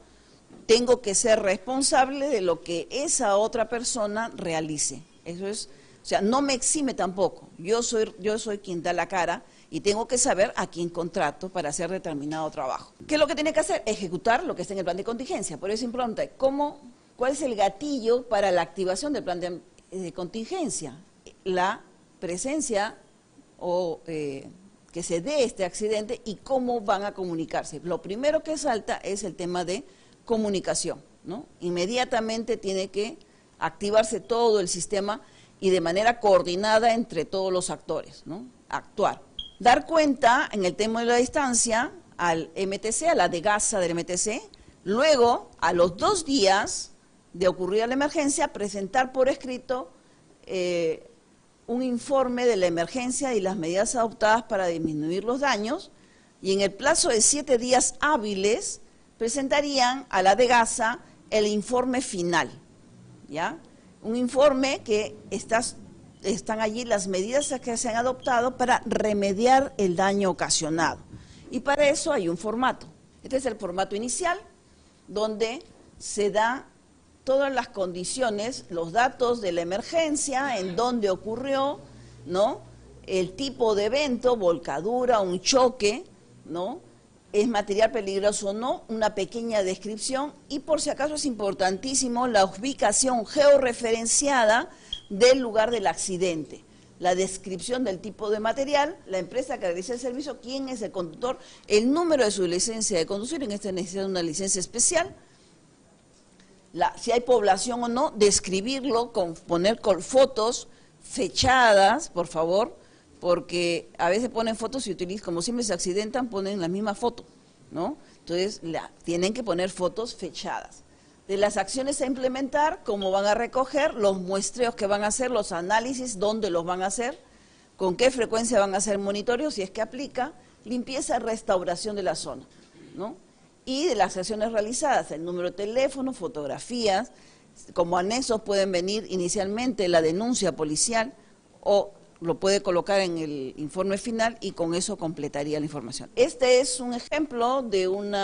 tengo que ser responsable de lo que esa otra persona realice. Eso es, o sea, no me exime tampoco. Yo soy quien da la cara y tengo que saber a quién contrato para hacer determinado trabajo. ¿Qué es lo que tiene que hacer? Ejecutar lo que está en el plan de contingencia. Por eso es importante, ¿cuál es el gatillo para la activación del plan de contingencia? La presencia o que se dé este accidente y cómo van a comunicarse. Lo primero que salta es el tema de comunicación, ¿no? Inmediatamente tiene que activarse todo el sistema y de manera coordinada entre todos los actores, ¿no? Actuar. Dar cuenta en el tema de la distancia al MTC, a la DEGASA del MTC, luego a los 2 días de ocurrir la emergencia, presentar por escrito un informe de la emergencia y las medidas adoptadas para disminuir los daños, y en el plazo de 7 días hábiles presentarían a la DEGASA el informe final, ¿ya? Un informe que están allí las medidas que se han adoptado para remediar el daño ocasionado. Y para eso hay un formato. Este es el formato inicial, donde se da todas las condiciones, los datos de la emergencia, en dónde ocurrió, ¿no? El tipo de evento, volcadura, un choque, ¿no? ¿Es material peligroso o no? Una pequeña descripción y por si acaso es importantísimo la ubicación georreferenciada del lugar del accidente. la descripción del tipo de material, la empresa que realiza el servicio, quién es el conductor, el número de su licencia de conducir, en este necesita una licencia especial, si hay población o no, describirlo, poner con fotos fechadas, por favor, porque a veces ponen fotos y utilizan, como siempre se accidentan, ponen la misma foto, ¿no? Entonces, tienen que poner fotos fechadas. De las acciones a implementar, cómo van a recoger, los muestreos que van a hacer, los análisis, dónde los van a hacer, con qué frecuencia van a hacer monitoreos, si es que aplica, limpieza, restauración de la zona, ¿no? Y de las acciones realizadas, el número de teléfono, fotografías, como anexos pueden venir inicialmente la denuncia policial o lo puede colocar en el informe final y con eso completaría la información. Este es un ejemplo de un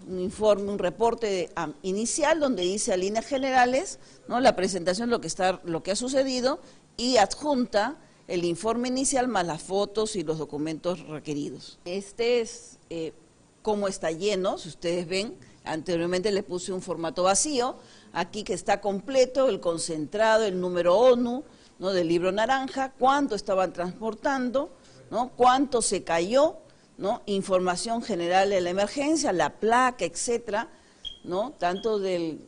informe, un reporte inicial donde dice a líneas generales, ¿no?, la presentación de lo que ha sucedido y adjunta el informe inicial más las fotos y los documentos requeridos. Este es cómo está lleno, si ustedes ven, anteriormente les puse un formato vacío, aquí que está completo, el concentrado, el número ONU, ¿no?, del libro naranja, cuánto estaban transportando, ¿no?, cuánto se cayó, ¿no?, información general de la emergencia, la placa, etcétera, ¿no?, tanto del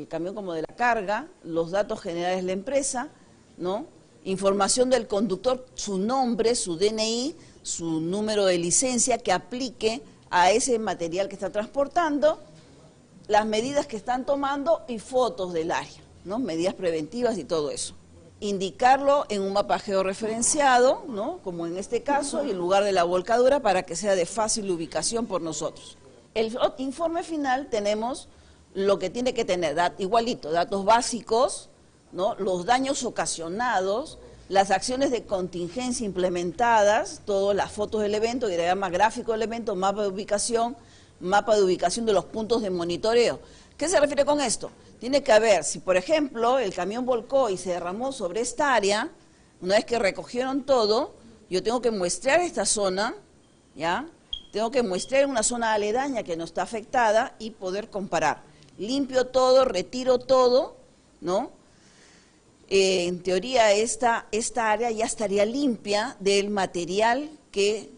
camión como de la carga, los datos generales de la empresa, ¿no?, información del conductor, su nombre, su DNI, su número de licencia que aplique a ese material que está transportando, las medidas que están tomando y fotos del área, ¿no?, medidas preventivas y todo eso. Indicarlo en un mapa georreferenciado, ¿no?, como en este caso, y el lugar de la volcadura para que sea de fácil ubicación por nosotros. El informe final tenemos lo que tiene que tener, igualito, datos básicos, ¿no?, los daños ocasionados, las acciones de contingencia implementadas, todas las fotos del evento, diagrama gráfico del evento, mapa de ubicación de los puntos de monitoreo. ¿Qué se refiere con esto? Tiene que haber, si por ejemplo el camión volcó y se derramó sobre esta área, una vez que recogieron todo, yo tengo que muestrear esta zona, ¿ya? Tengo que muestrear una zona aledaña que no está afectada y poder comparar. Limpio todo, retiro todo, ¿no? En teoría esta área ya estaría limpia del material que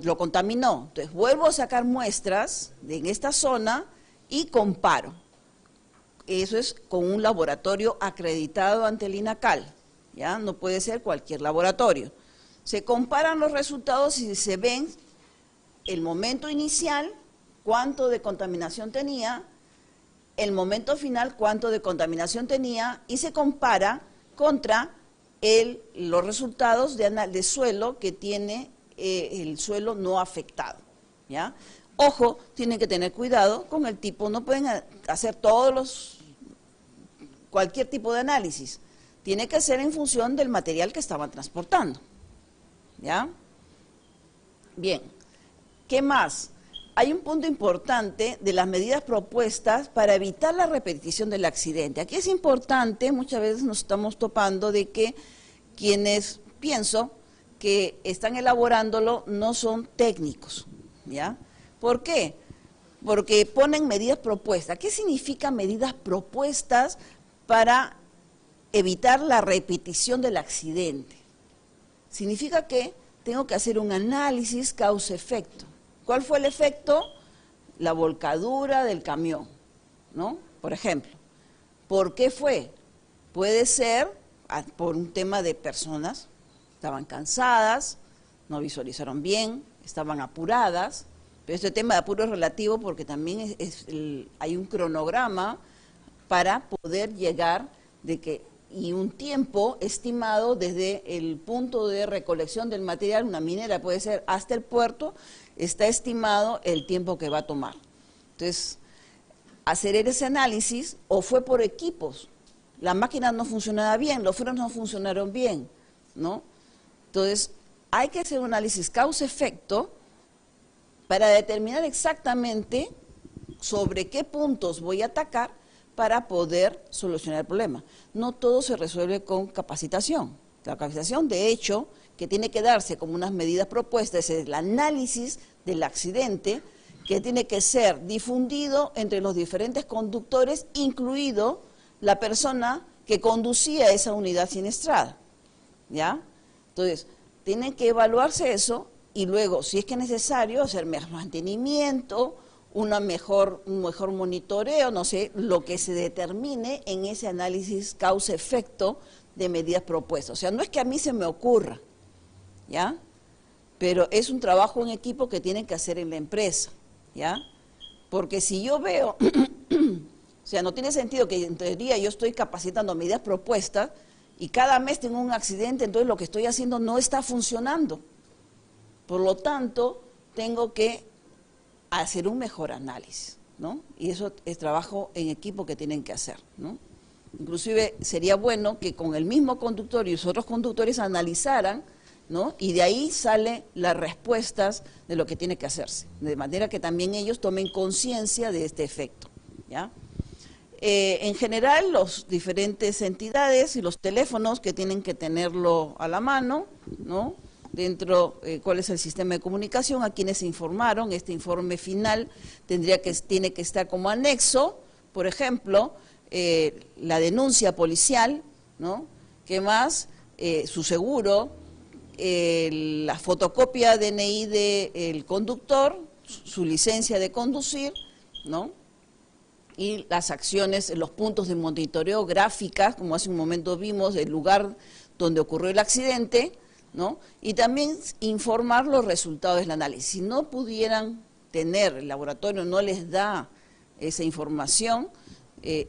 lo contaminó. Entonces vuelvo a sacar muestras en esta zona y comparo. Eso es con un laboratorio acreditado ante el INACAL, ¿ya? No puede ser cualquier laboratorio. Se comparan los resultados y se ven el momento inicial, cuánto de contaminación tenía, el momento final, cuánto de contaminación tenía, y se compara contra los resultados de suelo que tiene el suelo no afectado, ¿ya? Ojo, tienen que tener cuidado con el tipo, no pueden hacer cualquier tipo de análisis, tiene que ser en función del material que estaban transportando, ¿ya? Bien, ¿qué más? Hay un punto importante de las medidas propuestas para evitar la repetición del accidente. Aquí es importante, muchas veces nos estamos topando de que quienes pienso que están elaborándolo no son técnicos, ¿ya? ¿Por qué? Porque ponen medidas propuestas. ¿Qué significa medidas propuestas para evitar la repetición del accidente? Significa que tengo que hacer un análisis causa-efecto. ¿Cuál fue el efecto? La volcadura del camión, ¿no? Por ejemplo. ¿Por qué fue? Puede ser por un tema de personas, estaban cansadas, no visualizaron bien, estaban apuradas, pero este tema de apuro es relativo porque también hay un cronograma para poder llegar y un tiempo estimado desde el punto de recolección del material, una minera puede ser hasta el puerto, está estimado el tiempo que va a tomar. Entonces, hacer ese análisis, o fue por equipos, la máquina no funcionaba bien, los frenos no funcionaron bien, ¿no? Entonces, hay que hacer un análisis causa-efecto para determinar exactamente sobre qué puntos voy a atacar para poder solucionar el problema. No todo se resuelve con capacitación. La capacitación, de hecho, que tiene que darse como unas medidas propuestas, es el análisis del accidente, que tiene que ser difundido entre los diferentes conductores, incluido la persona que conducía esa unidad siniestrada. ¿ya? Entonces, tienen que evaluarse eso y luego, si es que es necesario, hacer más mantenimiento, un mejor monitoreo, no sé, lo que se determine en ese análisis causa-efecto de medidas propuestas. O sea, no es que a mí se me ocurra, ¿ya? Pero es un trabajo en equipo que tienen que hacer en la empresa, ¿ya? Porque si yo veo, o sea, no tiene sentido que en teoría yo estoy capacitando medidas propuestas y cada mes tengo un accidente, entonces lo que estoy haciendo no está funcionando. Por lo tanto, tengo que hacer un mejor análisis, ¿no? Y eso es trabajo en equipo que tienen que hacer, ¿no? Inclusive sería bueno que con el mismo conductor y los otros conductores analizaran, ¿no? Y de ahí salen las respuestas de lo que tiene que hacerse, de manera que también ellos tomen conciencia de este efecto, ¿ya? En general, las diferentes entidades y los teléfonos que tienen que tenerlo a la mano, ¿no? Dentro, cuál es el sistema de comunicación, a quienes se informaron, este informe final tiene que estar como anexo, por ejemplo, la denuncia policial, ¿no? ¿Qué más? Su seguro, la fotocopia DNI del conductor, su licencia de conducir, ¿no? Y las acciones, los puntos de monitoreo gráficas, como hace un momento vimos, el lugar donde ocurrió el accidente, ¿no? Y también informar los resultados del análisis. Si no pudieran tener, el laboratorio no les da esa información,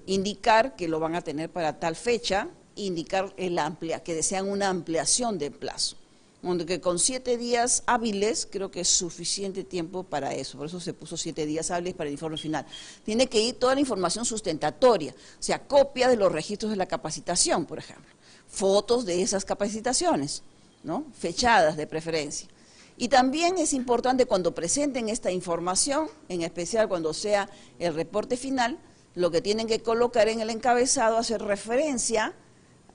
indicar que lo van a tener para tal fecha, indicar que desean una ampliación de plazo. Donde que con 7 días hábiles creo que es suficiente tiempo para eso, por eso se puso 7 días hábiles para el informe final. Tiene que ir toda la información sustentatoria, o sea, copia de los registros de la capacitación, por ejemplo, fotos de esas capacitaciones, ¿no? Fechadas de preferencia. Y también es importante cuando presenten esta información, en especial cuando sea el reporte final, lo que tienen que colocar en el encabezado, hacer referencia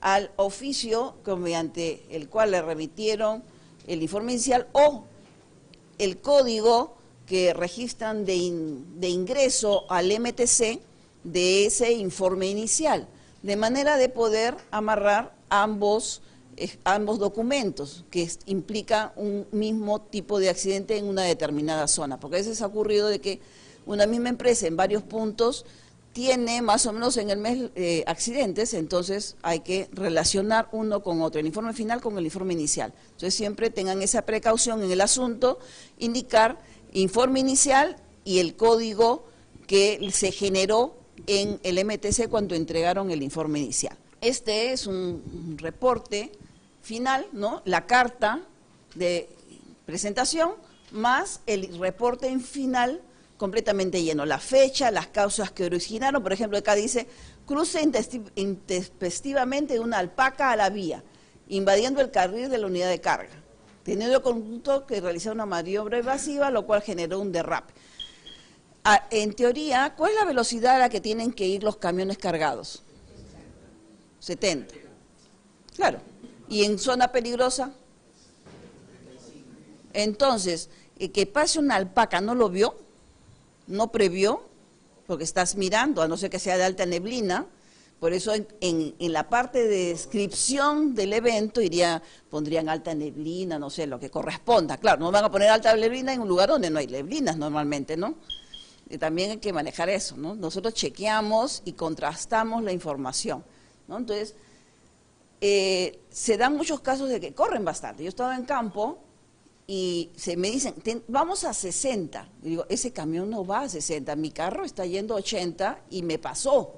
al oficio mediante el cual le remitieron el informe inicial o el código que registran de ingreso al MTC de ese informe inicial, de manera de poder amarrar ambos documentos que implican un mismo tipo de accidente en una determinada zona, porque a veces ha ocurrido de que una misma empresa en varios puntos tiene más o menos en el mes accidentes, entonces hay que relacionar uno con otro, el informe final con el informe inicial. Entonces siempre tengan esa precaución en el asunto, indicar informe inicial y el código que se generó en el MTC cuando entregaron el informe inicial. Este es un reporte final, ¿no? La carta de presentación más el reporte en final completamente lleno, la fecha, las causas que originaron, por ejemplo, acá dice, cruce intempestivamente de una alpaca a la vía, invadiendo el carril de la unidad de carga, teniendo el conductor que realizar una maniobra evasiva, lo cual generó un derrape. En teoría, ¿cuál es la velocidad a la que tienen que ir los camiones cargados? 70. Claro. ¿Y en zona peligrosa? Entonces, que pase una alpaca, ¿no lo vio? ¿No previó? Porque estás mirando, a no ser que sea de alta neblina. Por eso en la parte de descripción del evento pondrían alta neblina, no sé, lo que corresponda. Claro, no van a poner alta neblina en un lugar donde no hay neblinas normalmente, ¿no? Y también hay que manejar eso, ¿no? Nosotros chequeamos y contrastamos la información, ¿no? Entonces, se dan muchos casos de que corren bastante. Yo estaba en campo y me dicen, vamos a 60. Y digo, ese camión no va a 60, mi carro está yendo a 80 y me pasó,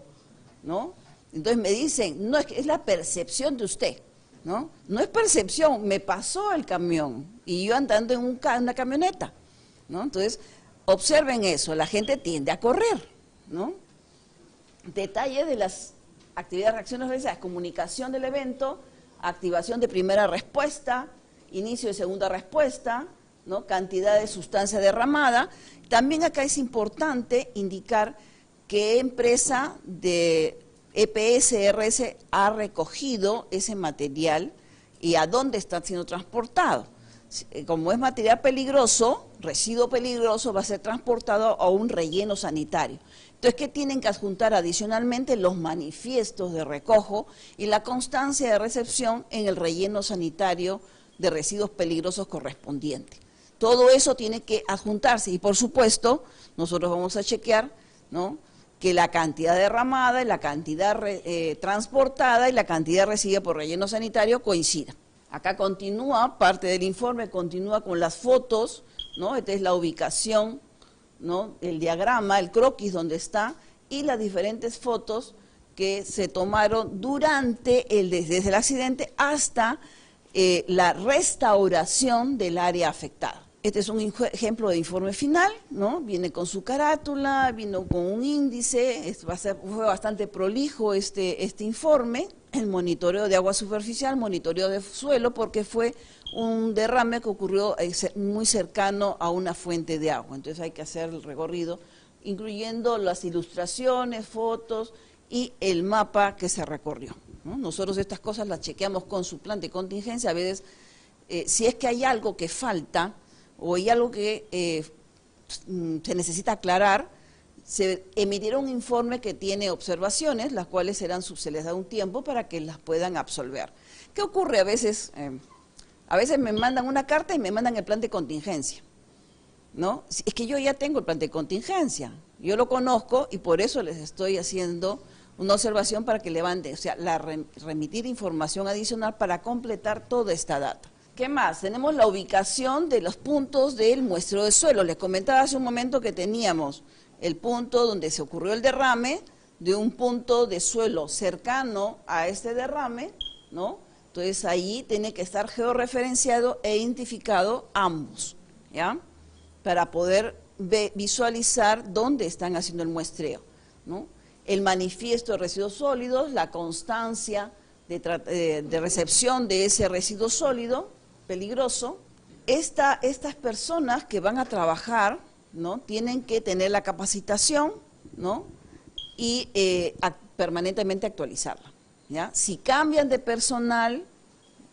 ¿no? Entonces me dicen, no, es la percepción de usted, ¿no? No es percepción, me pasó el camión y yo andando en una camioneta, ¿no? Entonces, observen eso, la gente tiende a correr, ¿no? Detalle de las actividades, reacciones realizadas, comunicación del evento, activación de primera respuesta, inicio de segunda respuesta, ¿no? Cantidad de sustancia derramada. También acá es importante indicar qué empresa de EPS-RS ha recogido ese material y a dónde está siendo transportado. como es material peligroso, residuo peligroso, va a ser transportado a un relleno sanitario. Entonces, ¿qué tienen que adjuntar adicionalmente? Los manifiestos de recojo y la constancia de recepción en el relleno sanitario de residuos peligrosos correspondiente. Todo eso tiene que adjuntarse y, por supuesto, nosotros vamos a chequear, ¿no?, que la cantidad derramada, la cantidad transportada y la cantidad recibida por relleno sanitario coincida. Acá continúa, parte del informe continúa con las fotos, ¿no? Esta es la ubicación, ¿no?, el diagrama, el croquis donde está, y las diferentes fotos que se tomaron desde el accidente hasta la restauración del área afectada. Este es un ejemplo de informe final, ¿no? Viene con su carátula, vino con un índice, fue bastante prolijo este informe, el monitoreo de agua superficial, monitoreo de suelo, porque fue un derrame que ocurrió muy cercano a una fuente de agua. Entonces hay que hacer el recorrido, incluyendo las ilustraciones, fotos y el mapa que se recorrió, ¿no? Nosotros estas cosas las chequeamos con su plan de contingencia. A veces, si es que hay algo que falta o hay algo que se necesita aclarar, se emitirá un informe que tiene observaciones, las cuales se les da un tiempo para que las puedan absolver. ¿Qué ocurre a veces? A veces me mandan una carta y me mandan el plan de contingencia, ¿no? Es que yo ya tengo el plan de contingencia, yo lo conozco y por eso les estoy haciendo una observación para que levanten, o sea, remitir información adicional para completar toda esta data. ¿Qué más? Tenemos la ubicación de los puntos del muestreo de suelo. Les comentaba hace un momento que teníamos el punto donde se ocurrió el derrame, de un punto de suelo cercano a este derrame, ¿no? Entonces ahí tiene que estar georreferenciado e identificado ambos, ¿ya? Para poder visualizar dónde están haciendo el muestreo, ¿no? El manifiesto de residuos sólidos, la constancia de recepción de ese residuo sólido peligroso. Estas personas que van a trabajar, ¿no?, tienen que tener la capacitación, ¿no?, y permanentemente actualizarla, ¿ya? Si cambian de personal,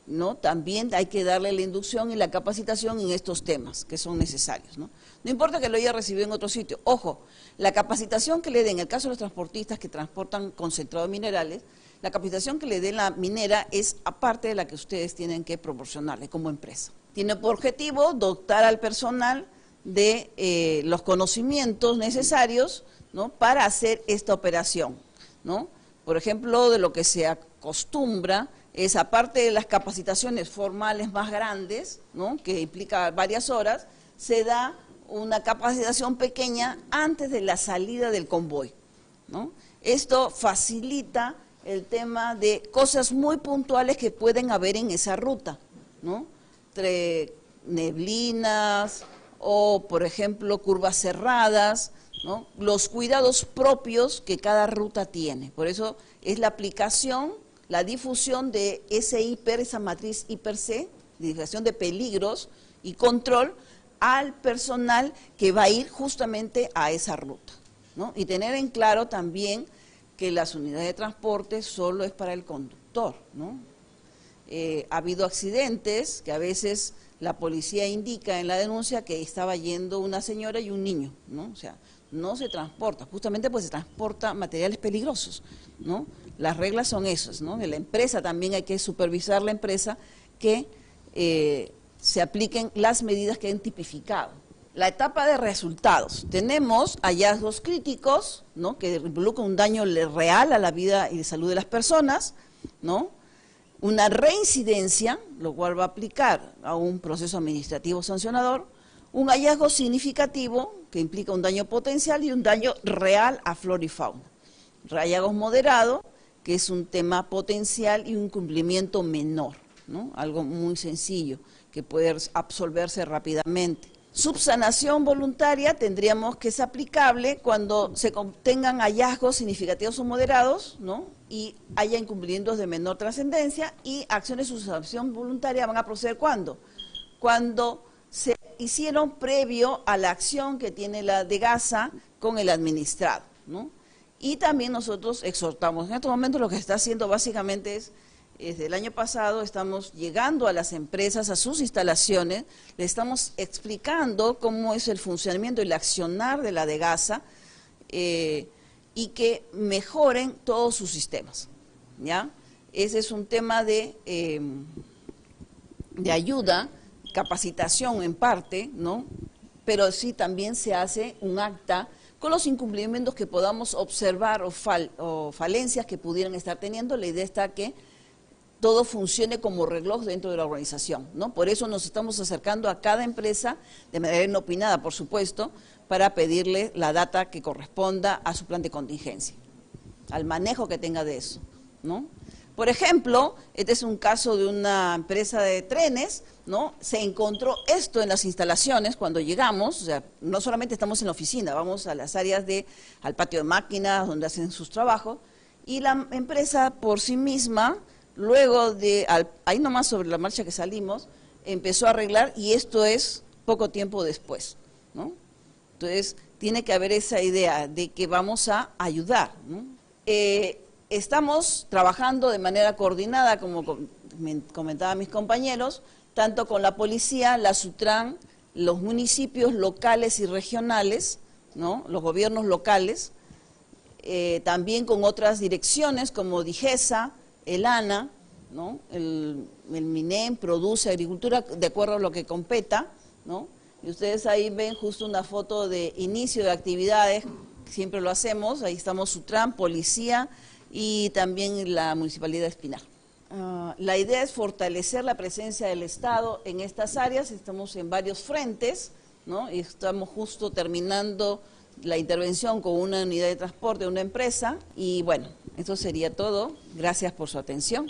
¿no?, también hay que darle la inducción y la capacitación en estos temas que son necesarios, ¿no? No importa que lo haya recibido en otro sitio. Ojo, la capacitación que le den, en el caso de los transportistas que transportan concentrados minerales, la capacitación que le dé la minera es aparte de la que ustedes tienen que proporcionarle como empresa. Tiene por objetivo dotar al personal de los conocimientos necesarios, ¿no?, para hacer esta operación, ¿no? Por ejemplo, de lo que se acostumbra es, aparte de las capacitaciones formales más grandes, ¿no?, que implica varias horas, se da una capacitación pequeña antes de la salida del convoy, ¿no? Esto facilita el tema de cosas muy puntuales que pueden haber en esa ruta, ¿no? Entre neblinas o, por ejemplo, curvas cerradas, ¿no? Los cuidados propios que cada ruta tiene. Por eso es la aplicación, la difusión de esa matriz hiper-C, divulgación de peligros y control al personal que va a ir justamente a esa ruta, ¿no? Y tener en claro también que las unidades de transporte solo es para el conductor, ¿no? Ha habido accidentes que a veces la policía indica en la denuncia que estaba yendo una señora y un niño, ¿no? O sea, no se transporta, justamente pues se transporta materiales peligrosos, ¿no? Las reglas son esas, ¿no? De la empresa también hay que supervisar la empresa que se apliquen las medidas que han tipificado. La etapa de resultados. Tenemos hallazgos críticos, ¿no?, que involucran un daño real a la vida y salud de las personas, ¿no? Una reincidencia, lo cual va a aplicar a un proceso administrativo sancionador, un hallazgo significativo, que implica un daño potencial, y un daño real a flora y fauna. Hallazgos moderados, que es un tema potencial y un cumplimiento menor, ¿no? Algo muy sencillo, que puede absolverse rápidamente. Subsanación voluntaria tendríamos que ser aplicable cuando se tengan hallazgos significativos o moderados, ¿no?, y haya incumplimientos de menor trascendencia, y acciones de subsanación voluntaria van a proceder ¿cuándo? Cuando se hicieron previo a la acción que tiene la DEGASA con el administrado, ¿no? Y también nosotros exhortamos, en estos momentos lo que se está haciendo básicamente es Desde el año pasado estamos llegando a las empresas, a sus instalaciones, le estamos explicando cómo es el funcionamiento y el accionar de la DEGASA y que mejoren todos sus sistemas, ¿ya? Ese es un tema de ayuda, capacitación en parte, ¿no? Pero sí también se hace un acta con los incumplimientos que podamos observar o falencias que pudieran estar teniendo. La idea está que todo funcione como reloj dentro de la organización, ¿no? Por eso nos estamos acercando a cada empresa, de manera inopinada, por supuesto, para pedirle la data que corresponda a su plan de contingencia, al manejo que tenga de eso, ¿no? Por ejemplo, este es un caso de una empresa de trenes, ¿no? Se encontró esto en las instalaciones cuando llegamos, o sea, no solamente estamos en la oficina, vamos a las áreas al patio de máquinas donde hacen sus trabajos, y la empresa por sí misma, luego de, ahí nomás sobre la marcha que salimos, empezó a arreglar, y esto es poco tiempo después, ¿no? Entonces, tiene que haber esa idea de que vamos a ayudar, ¿no? Estamos trabajando de manera coordinada, como comentaban mis compañeros, tanto con la policía, la SUTRAN, los municipios locales y regionales, ¿no? Los gobiernos locales, también con otras direcciones como DIGESA, el ANA, ¿no? El MINEM, Produce, Agricultura, de acuerdo a lo que competa, ¿no? Y ustedes ahí ven justo una foto de inicio de actividades, siempre lo hacemos, ahí estamos SUTRAN, Policía y también la Municipalidad de Espinar. La idea es fortalecer la presencia del Estado en estas áreas, estamos en varios frentes, ¿no? Y estamos justo terminando la intervención con una unidad de transporte de una empresa y bueno, eso sería todo. Gracias por su atención.